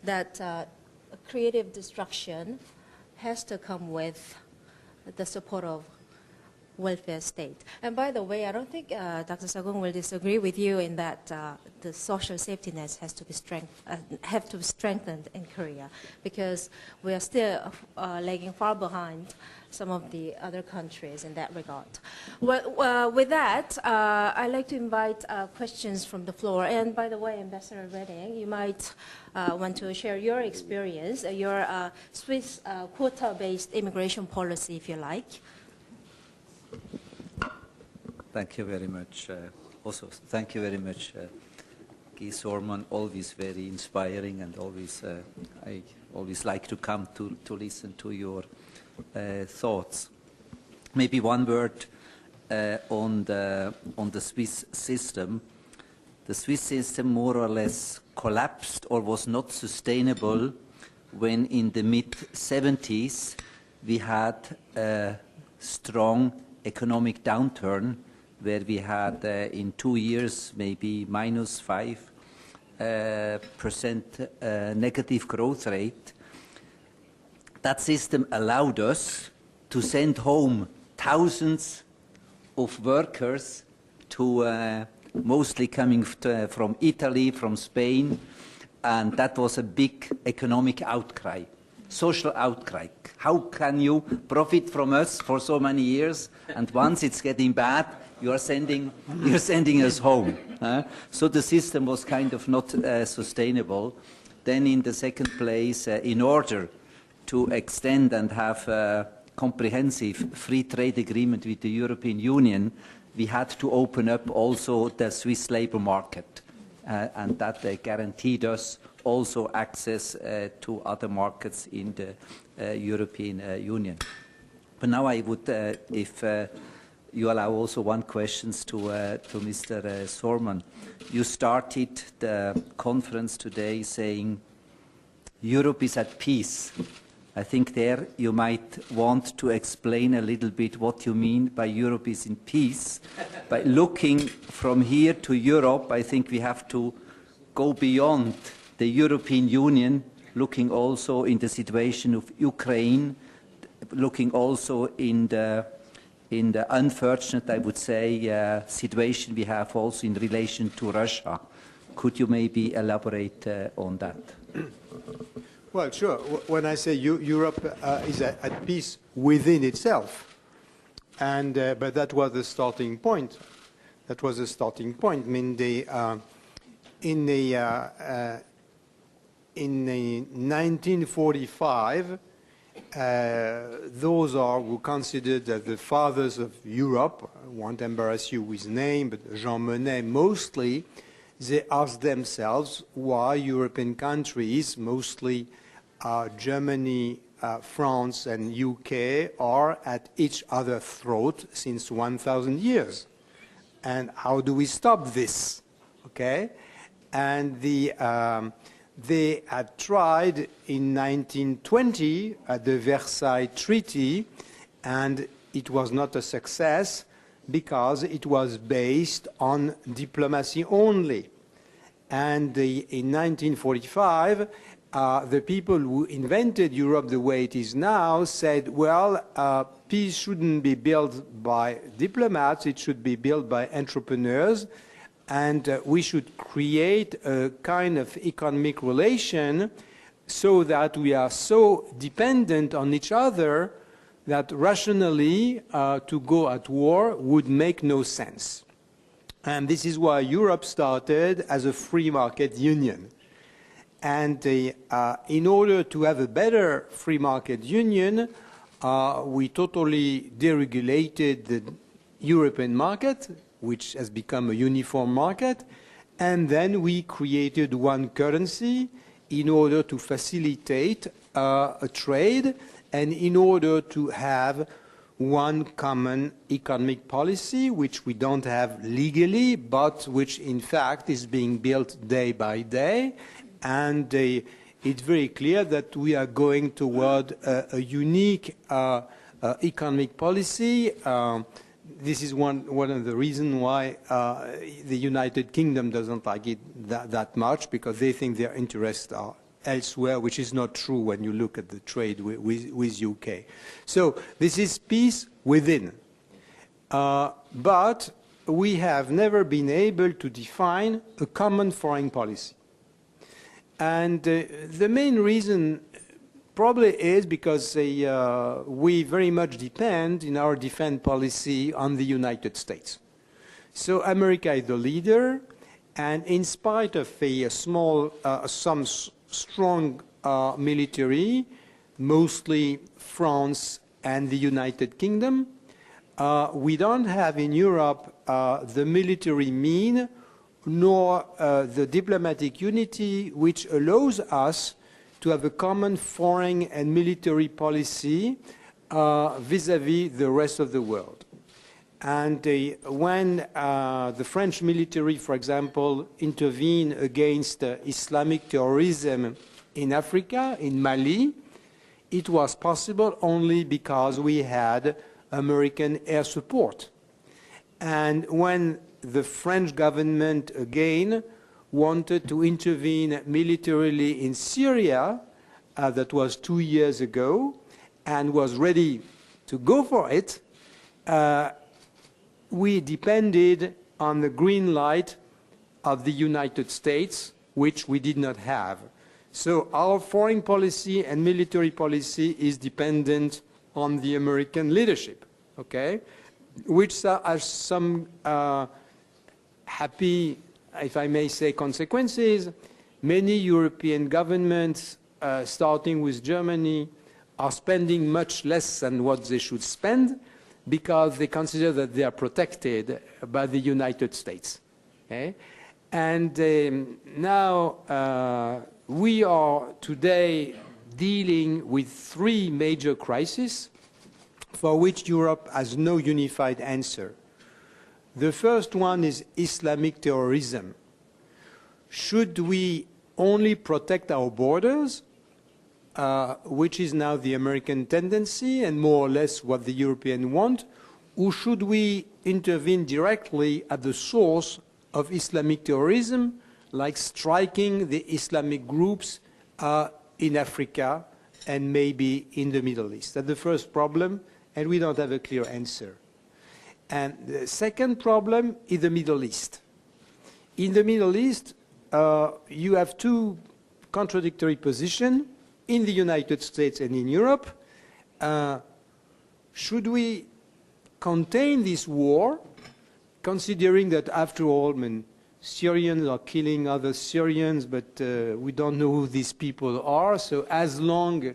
that creative destruction has to come with the support of welfare state. And by the way, I don't think Dr. Sagong will disagree with you in that the social safety nets have to be strengthened in Korea, because we are still lagging far behind some of the other countries in that regard. Well, with that, I'd like to invite questions from the floor. And by the way, Ambassador Redding, you might want to share your experience, your Swiss quota-based immigration policy, if you like. Thank you very much. Also, thank you very much, Guy Sorman. Always very inspiring, and always I always like to come to listen to your thoughts. Maybe one word on the Swiss system. The Swiss system more or less collapsed or was not sustainable when in the mid-70s we had a strong economic downturn where we had in 2 years maybe -5% negative growth rate. That system allowed us to send home thousands of workers to mostly coming from Italy, from Spain, and that was a big economic outcry, social outcry. How can you profit from us for so many years, and once it's getting bad, you're sending us home? So the system was kind of not sustainable. Then in the second place, in order to extend and have a comprehensive free trade agreement with the European Union, we had to open up also the Swiss labor market. And that guaranteed us also access to other markets in the European Union. But now I would, if you allow also one question to Mr. Sorman. You started the conference today saying Europe is at peace. I think there you might want to explain a little bit what you mean by Europe is in peace. By looking from here to Europe, I think we have to go beyond the European Union, looking also in the situation of Ukraine, looking also in the unfortunate, I would say, situation we have also in relation to Russia. Could you maybe elaborate on that? Well, sure. When I say Europe is at peace within itself, and but that was the starting point. That was the starting point. I mean, in 1945, those who considered that the fathers of Europe, I won't embarrass you with name, but Jean Monnet mostly, they asked themselves why European countries, mostly Germany, France and UK, are at each other's throat since 1,000 years. And how do we stop this? Okay? And they had tried in 1920 at the Versailles Treaty, and it was not a success because it was based on diplomacy only. And in 1945, the people who invented Europe the way it is now said, well, peace shouldn't be built by diplomats, it should be built by entrepreneurs, and we should create a kind of economic relation so that we are so dependent on each other that rationally to go at war would make no sense. And this is why Europe started as a free market union. And in order to have a better free market union, we totally deregulated the European market, which has become a uniform market, and then we created one currency in order to facilitate a trade and in order to have one common economic policy, which we don't have legally, but which in fact is being built day by day. And it's very clear that we are going toward a unique economic policy. This is one of the reasons why the United Kingdom doesn't like it that much, because they think their interests are elsewhere, which is not true when you look at the trade with UK. So this is peace within. But we have never been able to define a common foreign policy. And the main reason probably is because we very much depend in our defense policy on the United States. So America is the leader, and in spite of some strong military, mostly France and the United Kingdom, we don't have in Europe the military mean nor the diplomatic unity which allows us to have a common foreign and military policy vis-à-vis the rest of the world. And when the French military, for example, intervened against Islamic terrorism in Africa, in Mali, it was possible only because we had American air support. And when the French government again wanted to intervene militarily in Syria, that was 2 years ago, and was ready to go for it, we depended on the green light of the United States, which we did not have. So our foreign policy and military policy is dependent on the American leadership, okay? Which has some happy, if I may say, consequences. Many European governments, starting with Germany, are spending much less than what they should spend because they consider that they are protected by the United States. Okay? And now we are today dealing with 3 major crises for which Europe has no unified answer. The first one is Islamic terrorism. Should we only protect our borders, which is now the American tendency and more or less what the Europeans want, or should we intervene directly at the source of Islamic terrorism, like striking the Islamic groups in Africa and maybe in the Middle East? That's the first problem, and we don't have a clear answer. And the second problem is the Middle East. In the Middle East, you have 2 contradictory positions in the United States and in Europe. Should we contain this war, considering that, after all, Syrians are killing other Syrians, but we don't know who these people are. So as long,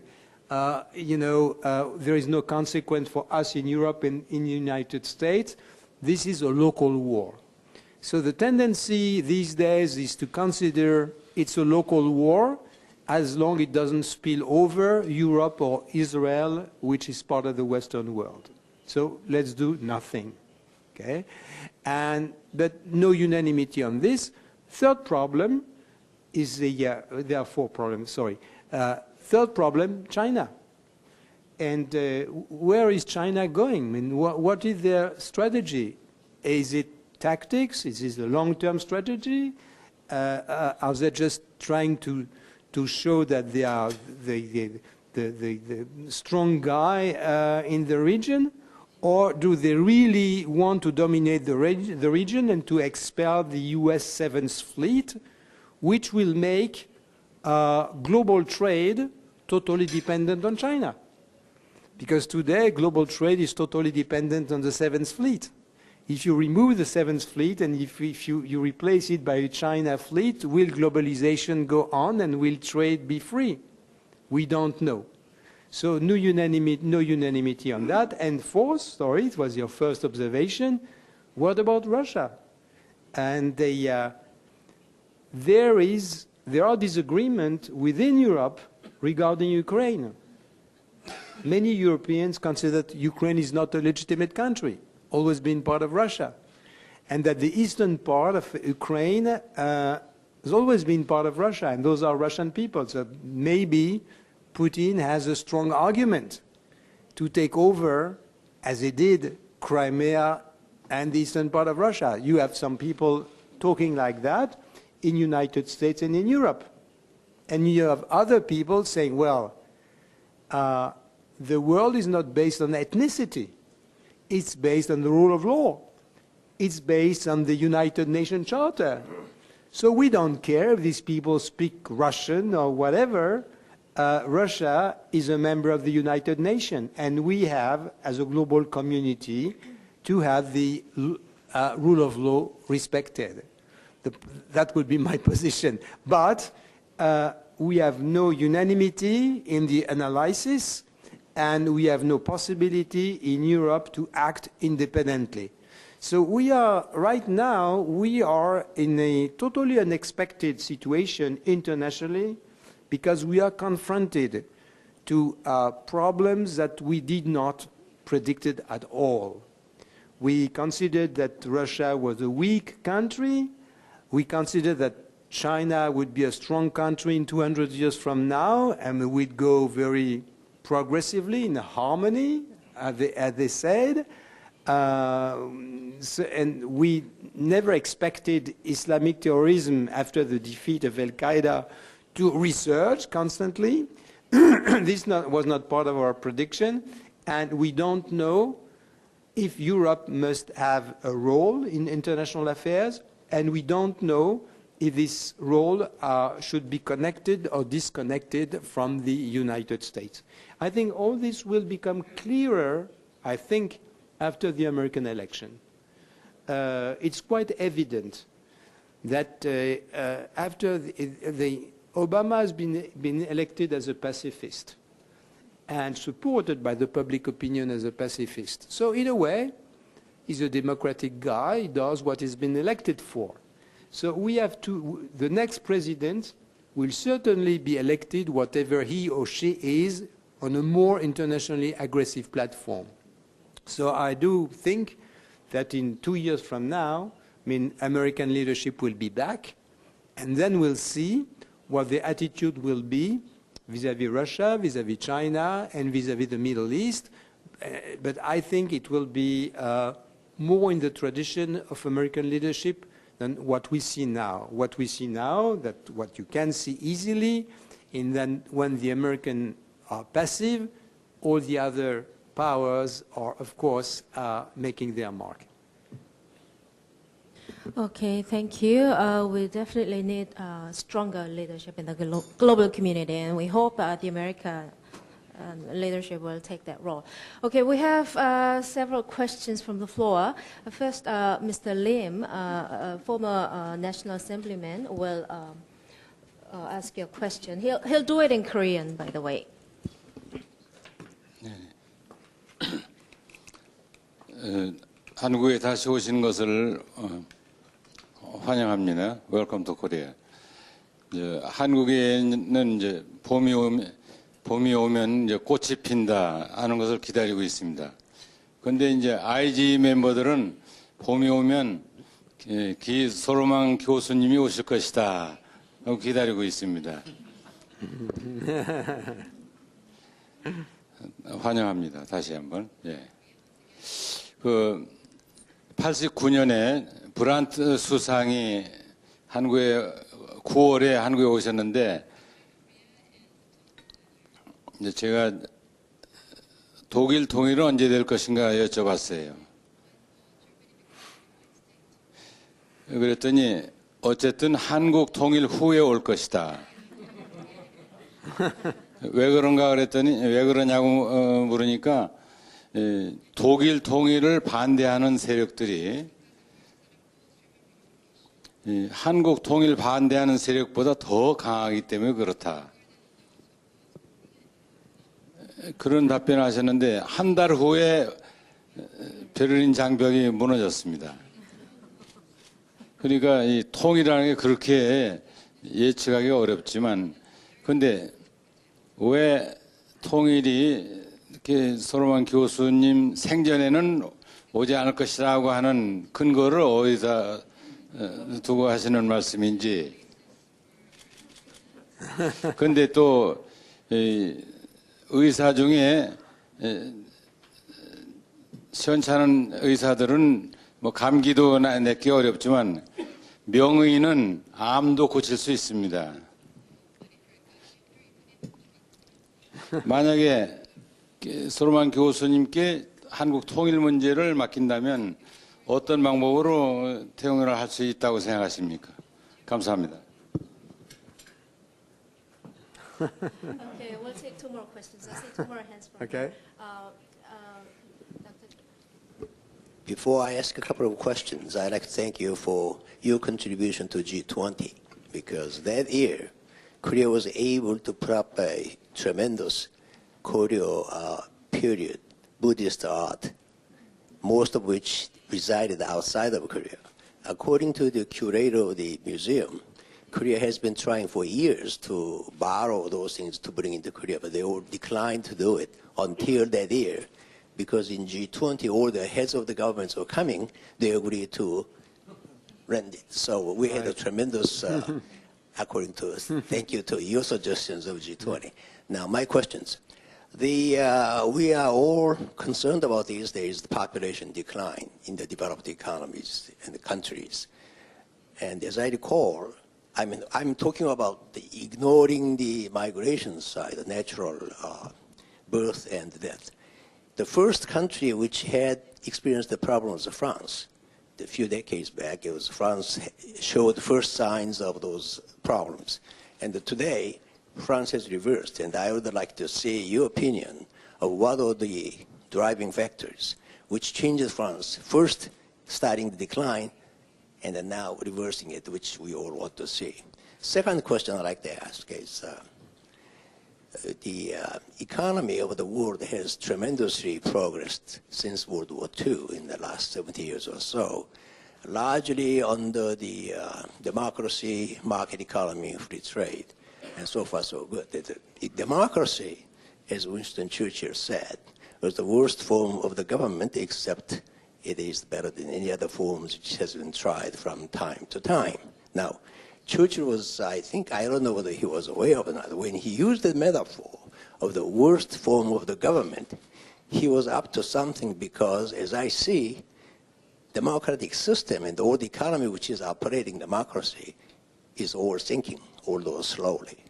there is no consequence for us in Europe and in the United States, this is a local war. So the tendency these days is to consider it's a local war as long as it doesn't spill over Europe or Israel, which is part of the Western world. So let's do nothing. Okay? But no unanimity on this. Third problem is there are 4 problems, sorry. Third problem, China. And where is China going? What is their strategy? Is it tactics? Is this a long-term strategy? Are they just trying to show that they are the strong guy in the region? Or do they really want to dominate the region and to expel the US 7th Fleet, which will make global trade totally dependent on China? Because today, global trade is totally dependent on the 7th Fleet. If you remove the 7th Fleet and if you replace it by a China fleet, will globalization go on and will trade be free? We don't know. So no unanimity on that. And fourth, sorry, it was your first observation, what about Russia? And there are disagreements within Europe regarding Ukraine. Many Europeans consider that Ukraine is not a legitimate country, always been part of Russia, and that the eastern part of Ukraine has always been part of Russia, and those are Russian people. So maybe Putin has a strong argument to take over, as he did, Crimea and the eastern part of Russia. You have some people talking like that in the United States and in Europe. And you have other people saying, well, the world is not based on ethnicity. It's based on the rule of law. It's based on the United Nations Charter. So we don't care if these people speak Russian or whatever. Russia is a member of the United Nations, and we have, as a global community, to have the rule of law respected. That would be my position. But we have no unanimity in the analysis, and we have no possibility in Europe to act independently. So right now, we are in a totally unexpected situation internationally, because we are confronted to problems that we did not predict at all. We considered that Russia was a weak country. We considered that China would be a strong country in 200 years from now, and we'd go very progressively in harmony, as they said. And we never expected Islamic terrorism after the defeat of Al-Qaeda to resurge constantly. This was not part of our prediction, and we don't know if Europe must have a role in international affairs, and we don't know if this role should be connected or disconnected from the United States. I think all this will become clearer, I think, after the American election. It's quite evident that after Obama has been elected as a pacifist and supported by the public opinion as a pacifist. So in a way, he's a democratic guy, he does what he's been elected for. So we have to, the next president will certainly be elected, whatever he or she is, on a more internationally aggressive platform. So I do think that in 2 years from now, American leadership will be back, and then we'll see what the attitude will be vis-à-vis Russia, vis-à-vis China, and vis-à-vis the Middle East. But I think it will be more in the tradition of American leadership than what we see now. What we see now, that what you can see easily, and then when the Americans are passive, all the other powers are, of course, making their mark. Okay, thank you. We definitely need stronger leadership in the global community, and we hope the American leadership will take that role. Okay, we have several questions from the floor. First, Mr. Lim, former National Assemblyman, will ask you a question. He'll do it in Korean, by the way. 한국에 다시 오신 것을 환영합니다. Welcome to Korea. 한국에는 이제 봄이 오면 이제 꽃이 핀다 하는 것을 기다리고 있습니다. 그런데 이제 IG 멤버들은 봄이 오면 기소로만 교수님이 오실 것이다 하고 기다리고 있습니다. 환영합니다. 다시 한번. 예. 89년에 브란트 수상이 9월에 한국에 오셨는데, 이제 제가 독일 통일은 언제 될 것인가 여쭤봤어요. 그랬더니 어쨌든 한국 통일 후에 올 것이다. 왜 그런가 그랬더니, 왜 그러냐고 물으니까 독일 통일을 반대하는 세력들이 한국 통일 반대하는 세력보다 더 강하기 때문에 그렇다. 그런 답변을 하셨는데 한 달 후에 베를린 장벽이 무너졌습니다. 그러니까 이 통일이라는 게 그렇게 예측하기 어렵지만, 그런데 왜 통일이 이렇게 소로만 교수님 생전에는 오지 않을 것이라고 하는 근거를 어디다 두고 하시는 말씀인지. 그런데 또 의사 중에 시원찮은 의사들은 뭐 감기도 낫기 어렵지만 명의는 암도 고칠 수 있습니다. 만약에 소로만 교수님께 한국 통일 문제를 맡긴다면 어떤 방법으로 태용을 할 수 있다고 생각하십니까? 감사합니다. Okay, we'll take two more questions. I see two more hands from Okay. Before I ask a couple of questions, I'd like to thank you for your contribution to G20, because that year, Korea was able to put up a tremendous Koryo period Buddhist art, most of which resided outside of Korea. According to the curator of the museum, Korea has been trying for years to borrow those things to bring into Korea, but they all declined to do it until that year, because in G20, all the heads of the governments were coming, they agreed to rent it. So we had a tremendous according to, thank you to your suggestions of G20. Now, my questions. We are all concerned about these days the population decline in the developed economies and the countries. And as I recall, I'm talking about ignoring the migration side, the natural birth and death. The first country which had experienced the problem was France. A few decades back, it was France showed the first signs of those problems. And today, France has reversed. And I would like to see your opinion of what are the driving factors which changes France, first starting the decline and then now reversing it, which we all want to see. Second question I'd like to ask is, the economy of the world has tremendously progressed since World War II in the last 70 years or so, largely under the democracy, market economy, free trade, and so far so good. Democracy, as Winston Churchill said, was the worst form of the government, except it is better than any other forms which has been tried from time to time. Now, Churchill was, I don't know whether he was aware of it or not, when he used the metaphor of the worst form of the government, he was up to something because, as I see, democratic system and all the economy which is operating democracy is all sinking, although slowly.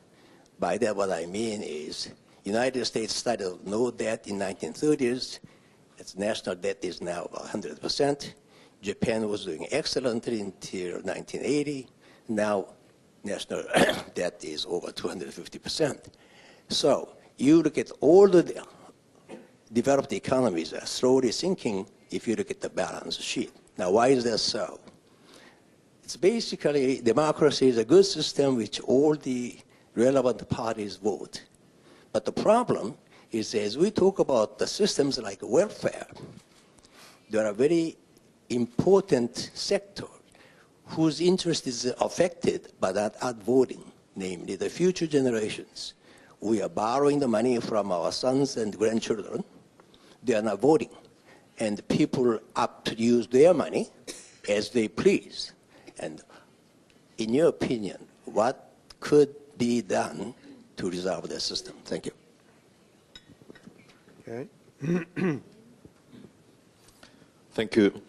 By that, what I mean is, United States started with no debt in 1930s. Its national debt is now 100%. Japan was doing excellently until 1980. Now, national debt is over 250%. So you look at all the developed economies are slowly sinking if you look at the balance sheet. Now, why is that so? It's basically democracy is a good system which all the relevant parties vote. But the problem is, as we talk about the systems like welfare, there are very important sectors whose interest is affected by that ad voting, namely the future generations. We are borrowing the money from our sons and grandchildren. They are not voting. And people opt to use their money as they please. And in your opinion, what could be done to resolve the system? Thank you. Okay. Thank you.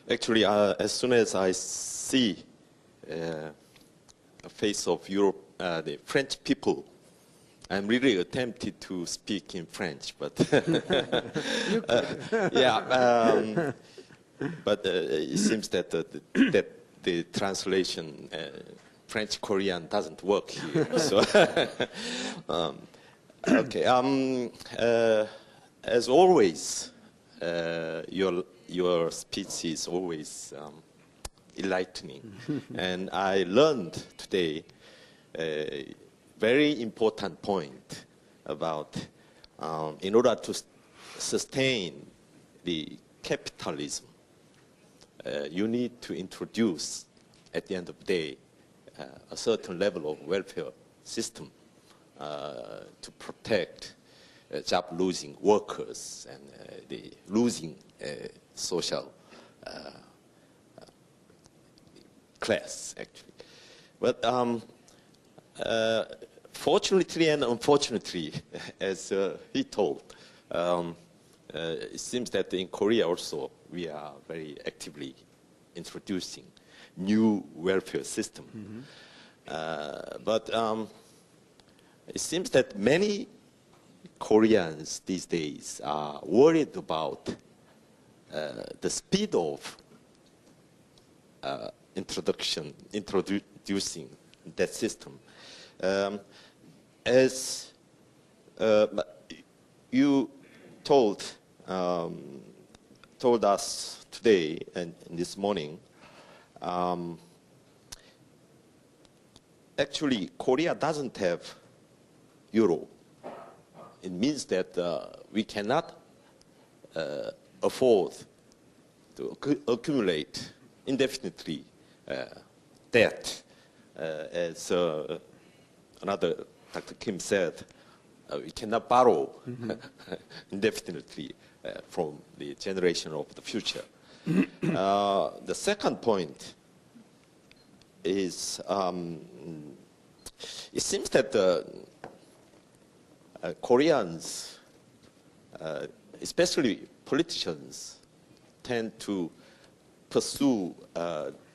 Actually, as soon as I see the face of Europe, the French people, I'm really tempted to speak in French, but yeah. But it seems that the translation French-Korean doesn't work here. So, okay. As always, your speech is always enlightening, and I learned today a very important point about in order to sustain the capitalism, you need to introduce, at the end of the day, a certain level of welfare system to protect job-losing workers and the losing social class, actually. But fortunately and unfortunately, as he told, it seems that in Korea also we are very actively introducing new welfare system. Mm-hmm. But it seems that many Koreans these days are worried about the speed of introducing that system. As you told us today and this morning, actually Korea doesn't have euro. It means that we cannot afford to accumulate indefinitely debt. As another Dr. Kim said, we cannot borrow indefinitely from the generation of the future. The second point is it seems that the Koreans, especially politicians, tend to pursue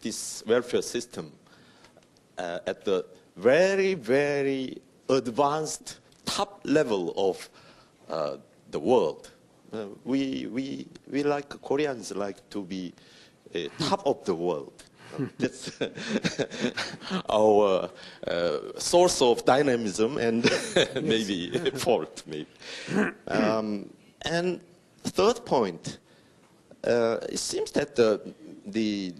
this welfare system at the very, very advanced top level of the world. We like Koreans like to be top of the world. That's our source of dynamism and maybe fault, maybe. And third point, it seems that these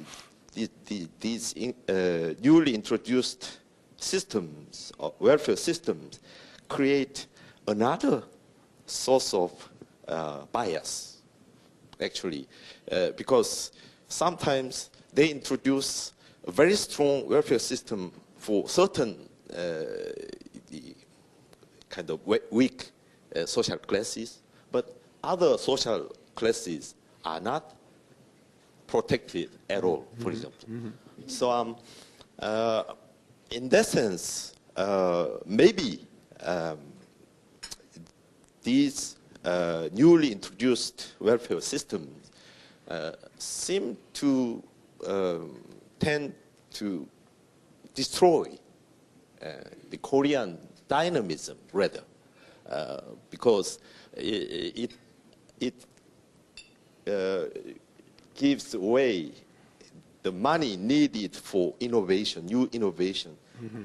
newly introduced systems, welfare systems, create another source of bias, actually, because sometimes they introduce a very strong welfare system for certain kind of weak social classes, but other social classes are not protected at all, for example. So in that sense, maybe these newly introduced welfare systems seem to tend to destroy the Korean dynamism, rather, because it gives away the money needed for innovation, new innovation,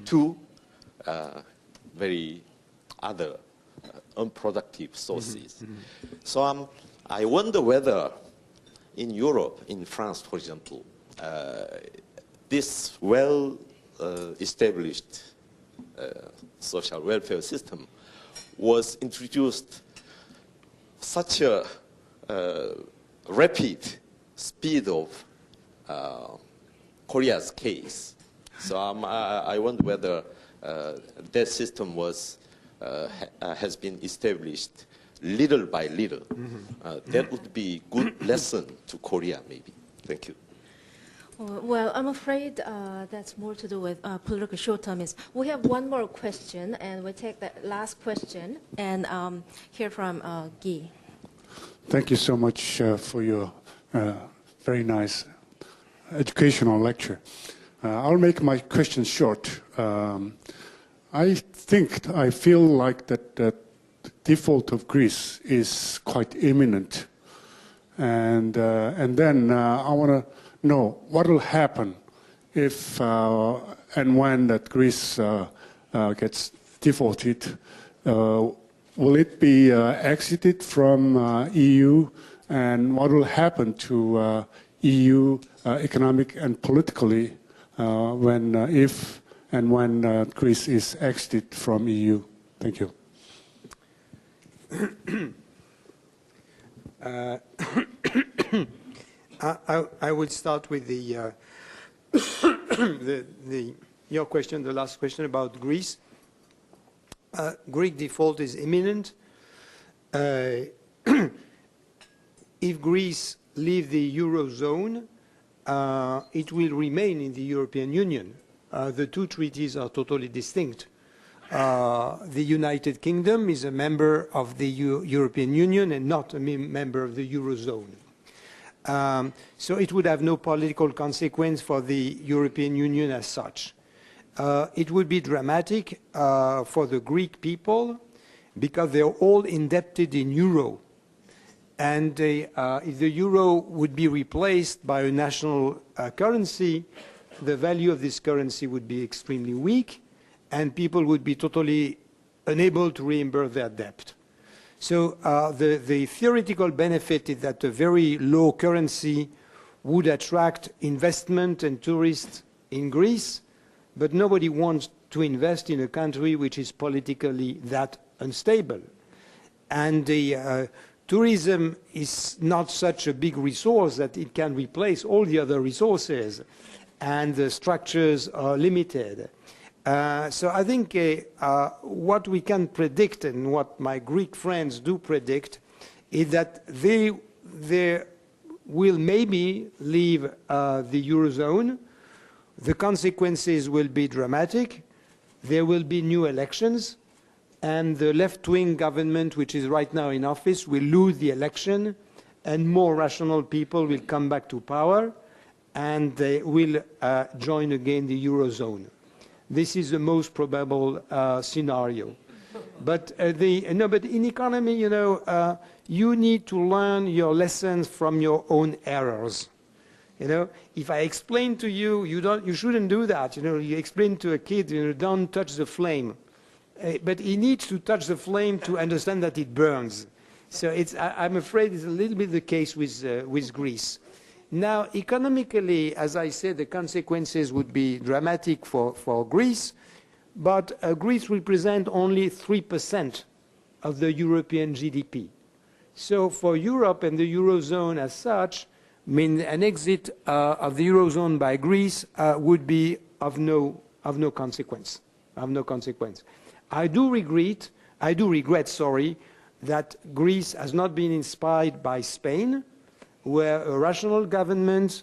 to very other unproductive sources. So I wonder whether in Europe, in France, for example, this well-established social welfare system was introduced such a rapid speed of Korea's case. So I wonder whether that system was has been established little by little. That would be good lesson to Korea, maybe. Thank you. Well, I'm afraid that's more to do with political short-termism. We have one more question, and we'll take that last question and hear from Guy. Thank you so much for your very nice educational lecture. I'll make my question short. I feel like that the default of Greece is quite imminent, and then I want to know what will happen if and when that Greece gets defaulted. Will it be exited from EU, and what will happen to EU economic and politically if and when Greece is exited from EU? Thank you. I would start with your question, the last question about Greece. Greek default is imminent. If Greece leaves the Eurozone, it will remain in the European Union. The two treaties are totally distinct. The United Kingdom is a member of the European Union and not a member of the Eurozone. So it would have no political consequence for the European Union as such. It would be dramatic for the Greek people because they're all indebted in euro. And if the euro would be replaced by a national currency, the value of this currency would be extremely weak, and people would be totally unable to reimburse their debt. So the theoretical benefit is that a very low currency would attract investment and tourists in Greece, but nobody wants to invest in a country which is politically that unstable. And the tourism is not such a big resource that it can replace all the other resources, and the structures are limited. So I think what we can predict, and what my Greek friends do predict, is that they will maybe leave the Eurozone The consequences will be dramatic. There will be new elections, and the left-wing government, which is right now in office, will lose the election, and more rational people will come back to power, and they will join again the Eurozone. This is the most probable scenario. But but in economy, you need to learn your lessons from your own errors. If I explain to you, you shouldn't do that. You explain to a kid, don't touch the flame. But he needs to touch the flame to understand that it burns. So I'm afraid it's a little bit the case with Greece. Now, economically, as I said, the consequences would be dramatic for Greece, but Greece represents only 3% of the European GDP. So for Europe and the Eurozone as such, an exit of the Eurozone by Greece would be of no consequence. I do regret, that Greece has not been inspired by Spain, where a rational government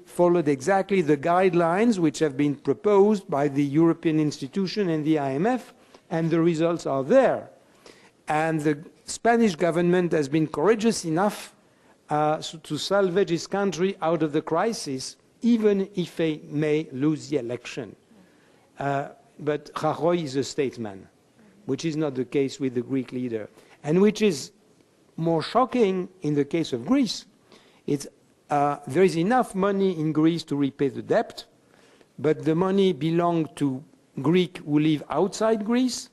followed exactly the guidelines which have been proposed by the European institution and the IMF, and the results are there. And the Spanish government has been courageous enough to salvage his country out of the crisis, even if they may lose the election. But Rajoy is a statesman, which is not the case with the Greek leader, and which is more shocking in the case of Greece. There is enough money in Greece to repay the debt, but the money belongs to Greeks who live outside Greece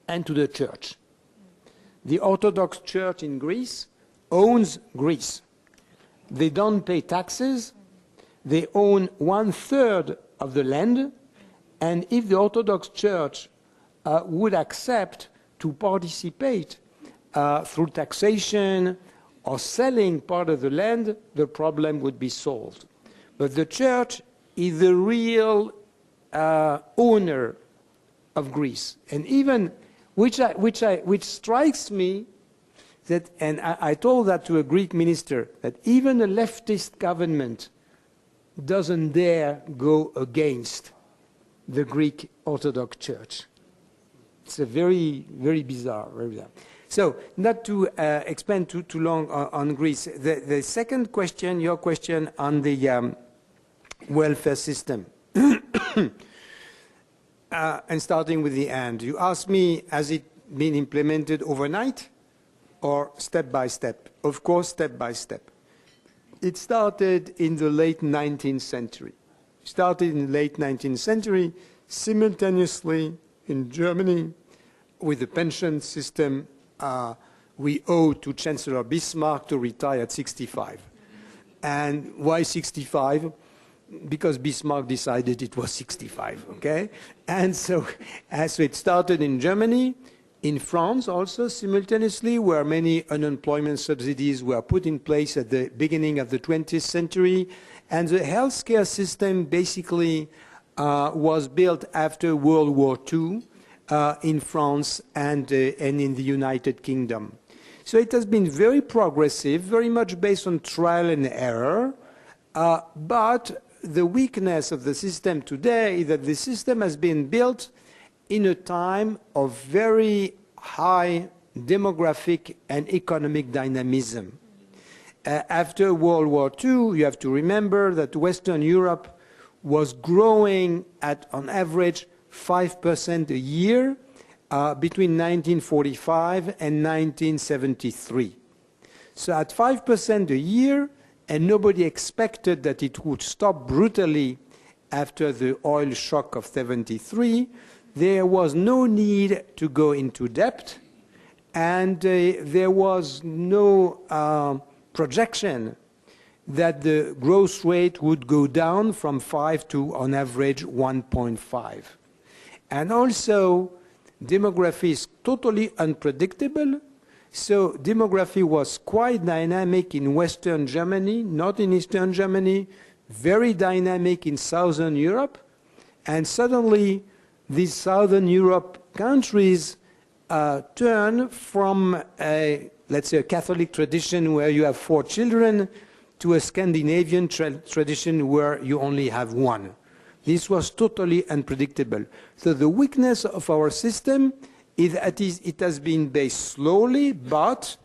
and to the church. The Orthodox Church in Greece owns Greece. They don't pay taxes. They own 1/3 of the land. And if the Orthodox Church would accept to participate through taxation or selling part of the land, the problem would be solved. But the church is the real owner of Greece. And even, which strikes me, that, and I told that to a Greek minister, that even a leftist government doesn't dare go against the Greek Orthodox Church. It's a very, very bizarre, very bizarre. So, not to expand too long on Greece, the second question, your question on the welfare system, and starting with the end, you asked me, has it been implemented overnight or step by step? Of course, step by step. It started in the late 19th century. Simultaneously in Germany with the pension system we owe to Chancellor Bismarck to retire at 65. And why 65? Because Bismarck decided it was 65, okay? And so it started in Germany, in France also simultaneously, where many unemployment subsidies were put in place at the beginning of the 20th century. And the healthcare system basically was built after World War II in France and in the United Kingdom. So it has been very progressive, very much based on trial and error. But the weakness of the system today is that the system has been built in a time of very high demographic and economic dynamism. After World War II, you have to remember that Western Europe was growing at, on average, 5% a year between 1945 and 1973. So at 5% a year, and nobody expected that it would stop brutally after the oil shock of 73, there was no need to go into debt, and there was no projection that the growth rate would go down from 5 to, on average, 1.5. And also, demography is totally unpredictable. So demography was quite dynamic in Western Germany, not in Eastern Germany, very dynamic in Southern Europe. And suddenly, these Southern Europe countries turn from, let's say, a Catholic tradition where you have 4 children to a Scandinavian tradition where you only have one. This was totally unpredictable. So the weakness of our system is that it has been based slowly, but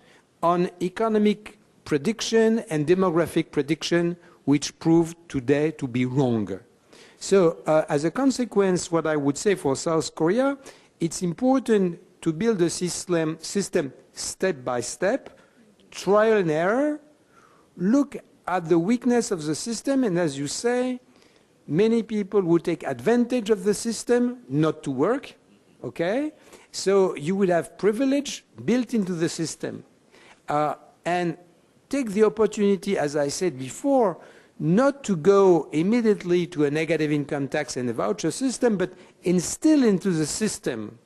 on economic prediction and demographic prediction, which proved today to be wrong. So as a consequence, what I would say for South Korea, it's important to build a system step by step, trial and error, look at the weakness of the system, and as you say, many people would take advantage of the system not to work, okay? So you will have privilege built into the system. And take the opportunity, as I said before, not to go immediately to a negative income tax and a voucher system, but instill into the system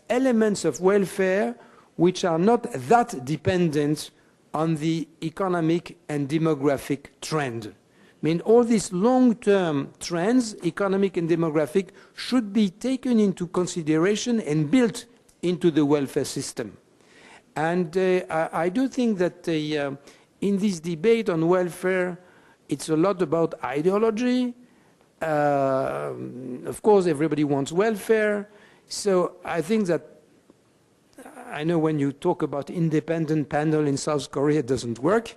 elements of welfare which are not that dependent on the economic and demographic trend. I mean, all these long-term trends, economic and demographic, should be taken into consideration and built into the welfare system. And I do think that in this debate on welfare, it's a lot about ideology. Of course, everybody wants welfare. So I think that, I know when you talk about independent panel in South Korea, it doesn't work.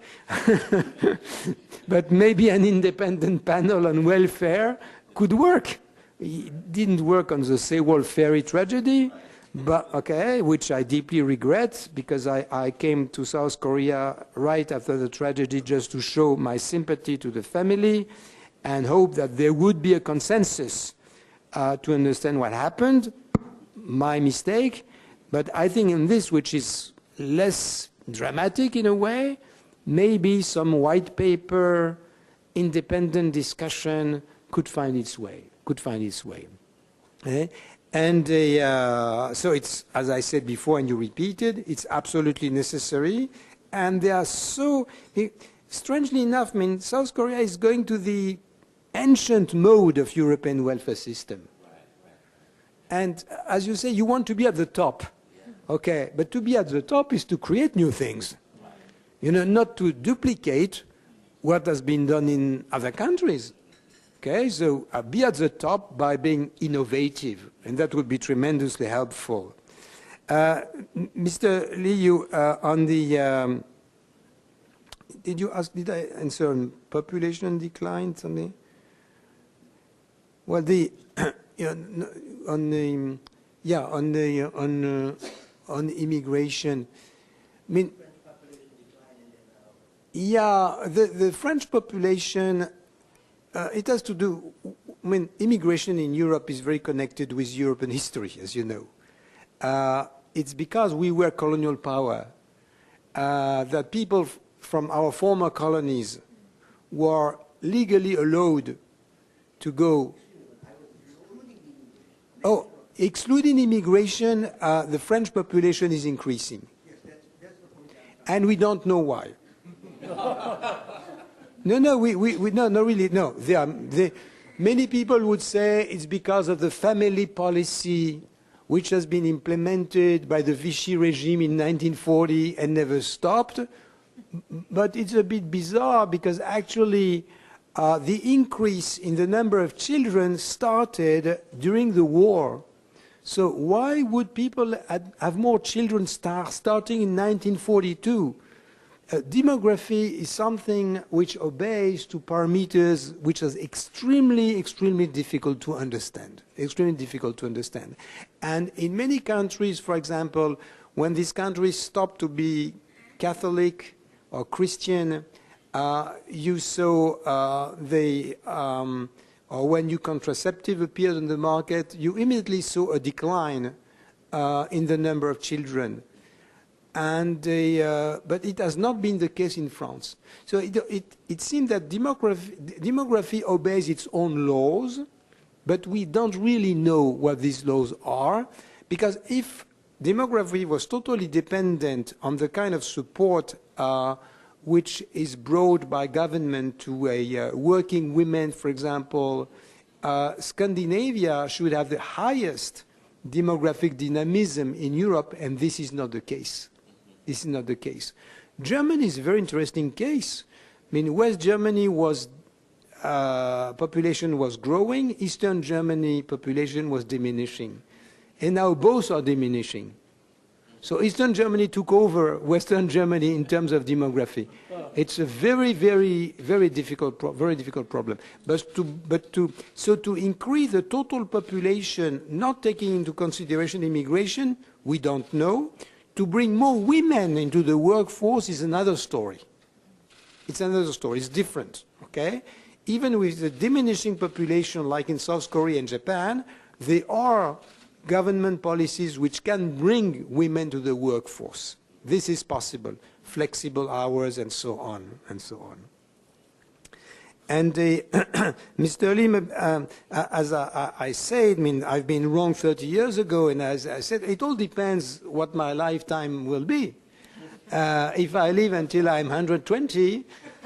But maybe an independent panel on welfare could work. It didn't work on the Sewol ferry tragedy, but okay, which I deeply regret, because I came to South Korea right after the tragedy just to show my sympathy to the family and hope that there would be a consensus to understand what happened. My mistake. But I think in this, which is less dramatic in a way, maybe some white paper, independent discussion could find its way. And so it's, as I said before, and you repeated, it's absolutely necessary. And they are so, strangely enough, I mean, South Korea is going to the ancient mode of European welfare system. And as you say, you want to be at the top. Okay, but to be at the top is to create new things. You know, not to duplicate what has been done in other countries. Okay, so be at the top by being innovative, and that would be tremendously helpful. Mr. Lee, you, on the, did I answer on population decline, something? Well, the, on immigration, I mean, yeah, the French population, it has to do, I mean, immigration in Europe is very connected with European history, as you know. It's because we were colonial power that people from our former colonies were legally allowed to go. Oh, excluding immigration, the French population is increasing. And we don't know why. No, really, no. Many people would say it's because of the family policy which has been implemented by the Vichy regime in 1940 and never stopped. But it's a bit bizarre because actually the increase in the number of children started during the war. So why would people have more children starting in 1942? Demography is something which obeys to parameters which is extremely difficult to understand. And in many countries, for example, when these countries stop to be Catholic or Christian, you saw or when new contraceptive appeared on the market, you immediately saw a decline in the number of children. And but it has not been the case in France. So it seems that demography obeys its own laws, but we don't really know what these laws are, because if demography was totally dependent on the kind of support which is brought by government to a working women, for example, Scandinavia should have the highest demographic dynamism in Europe, and this is not the case. Germany is a very interesting case. mean, West Germany was population was growing, Eastern Germany population was diminishing. And now both are diminishing. So Eastern Germany took over Western Germany in terms of demography. It's a very, very, very difficult problem. So to increase the total population, not taking into consideration immigration, we don't know. To bring more women into the workforce is another story. It's another story. It's different. Okay? Even with the diminishing population, like in South Korea and Japan, there are government policies which can bring women to the workforce. This is possible. Flexible hours and so on, and so on. And Mr. Lim, as I said, I mean, I've been wrong 30 years ago, and as I said, it all depends what my lifetime will be. If I live until I'm 120,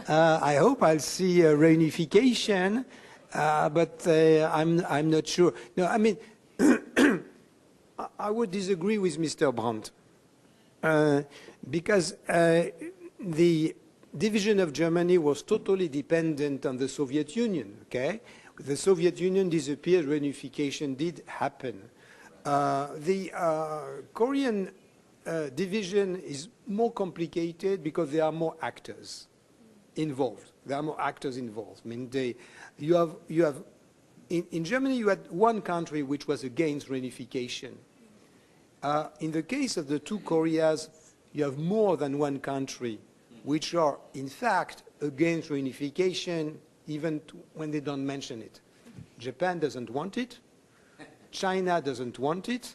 I hope I'll see a reunification, but I'm not sure. No, I mean, I would disagree with Mr. Brandt because the division of Germany was totally dependent on the Soviet Union. Okay, the Soviet Union disappeared, reunification did happen. The Korean division is more complicated because there are more actors involved. There are more actors involved. I mean, you have. In Germany, you had one country which was against reunification. In the case of the two Koreas, you have more than one country which are, in fact, against reunification, even when they don't mention it. Japan doesn't want it. China doesn't want it.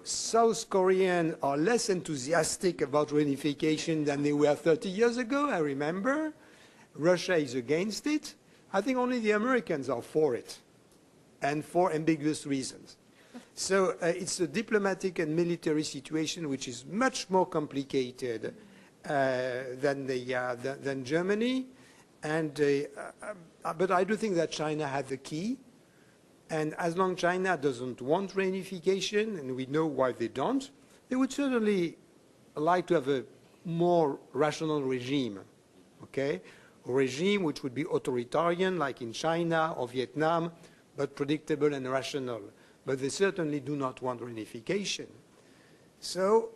South Koreans are less enthusiastic about reunification than they were 30 years ago, I remember. Russia is against it. I think only the Americans are for it, and for ambiguous reasons. So it's a diplomatic and military situation which is much more complicated than Germany. And, but I do think that China had the key. And as long as China doesn't want reunification, and we know why they don't, they would certainly like to have a more rational regime, okay? A regime which would be authoritarian, like in China or Vietnam, but predictable and rational. But they certainly do not want reunification. So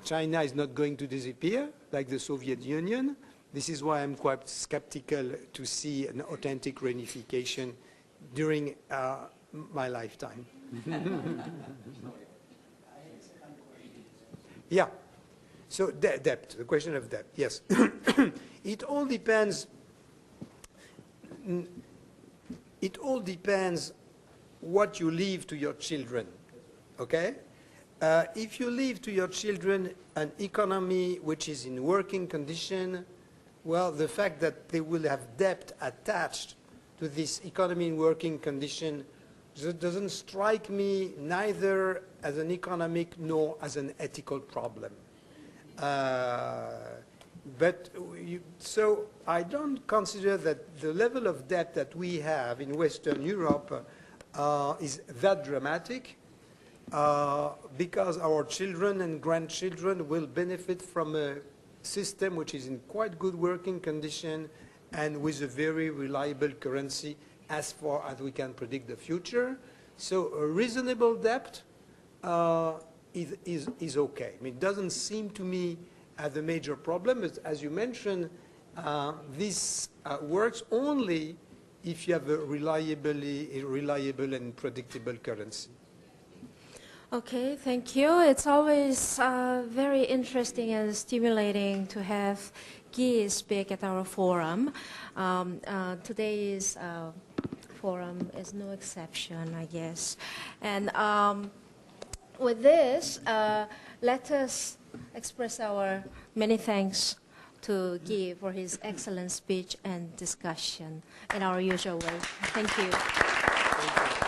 China is not going to disappear like the Soviet Union. This is why I'm quite skeptical to see an authentic reunification during my lifetime. Yeah. So debt, the question of debt, yes. It all depends. It all depends what you leave to your children, okay? If you leave to your children an economy which is in working condition, well, the fact that they will have debt attached to this economy in working condition doesn't strike me neither as an economic nor as an ethical problem. So I don't consider that the level of debt that we have in Western Europe is that dramatic because our children and grandchildren will benefit from a system which is in quite good working condition and with a very reliable currency as far as we can predict the future. So a reasonable debt is okay. I mean, it doesn't seem to me as a major problem. But as you mentioned, this works only if you have a reliable and predictable currency. Okay, thank you. It's always very interesting and stimulating to have Guy speak at our forum. Today's forum is no exception, I guess. And with this, let us express our many thanks to Guy for his excellent speech and discussion in our usual way. Thank you. Thank you.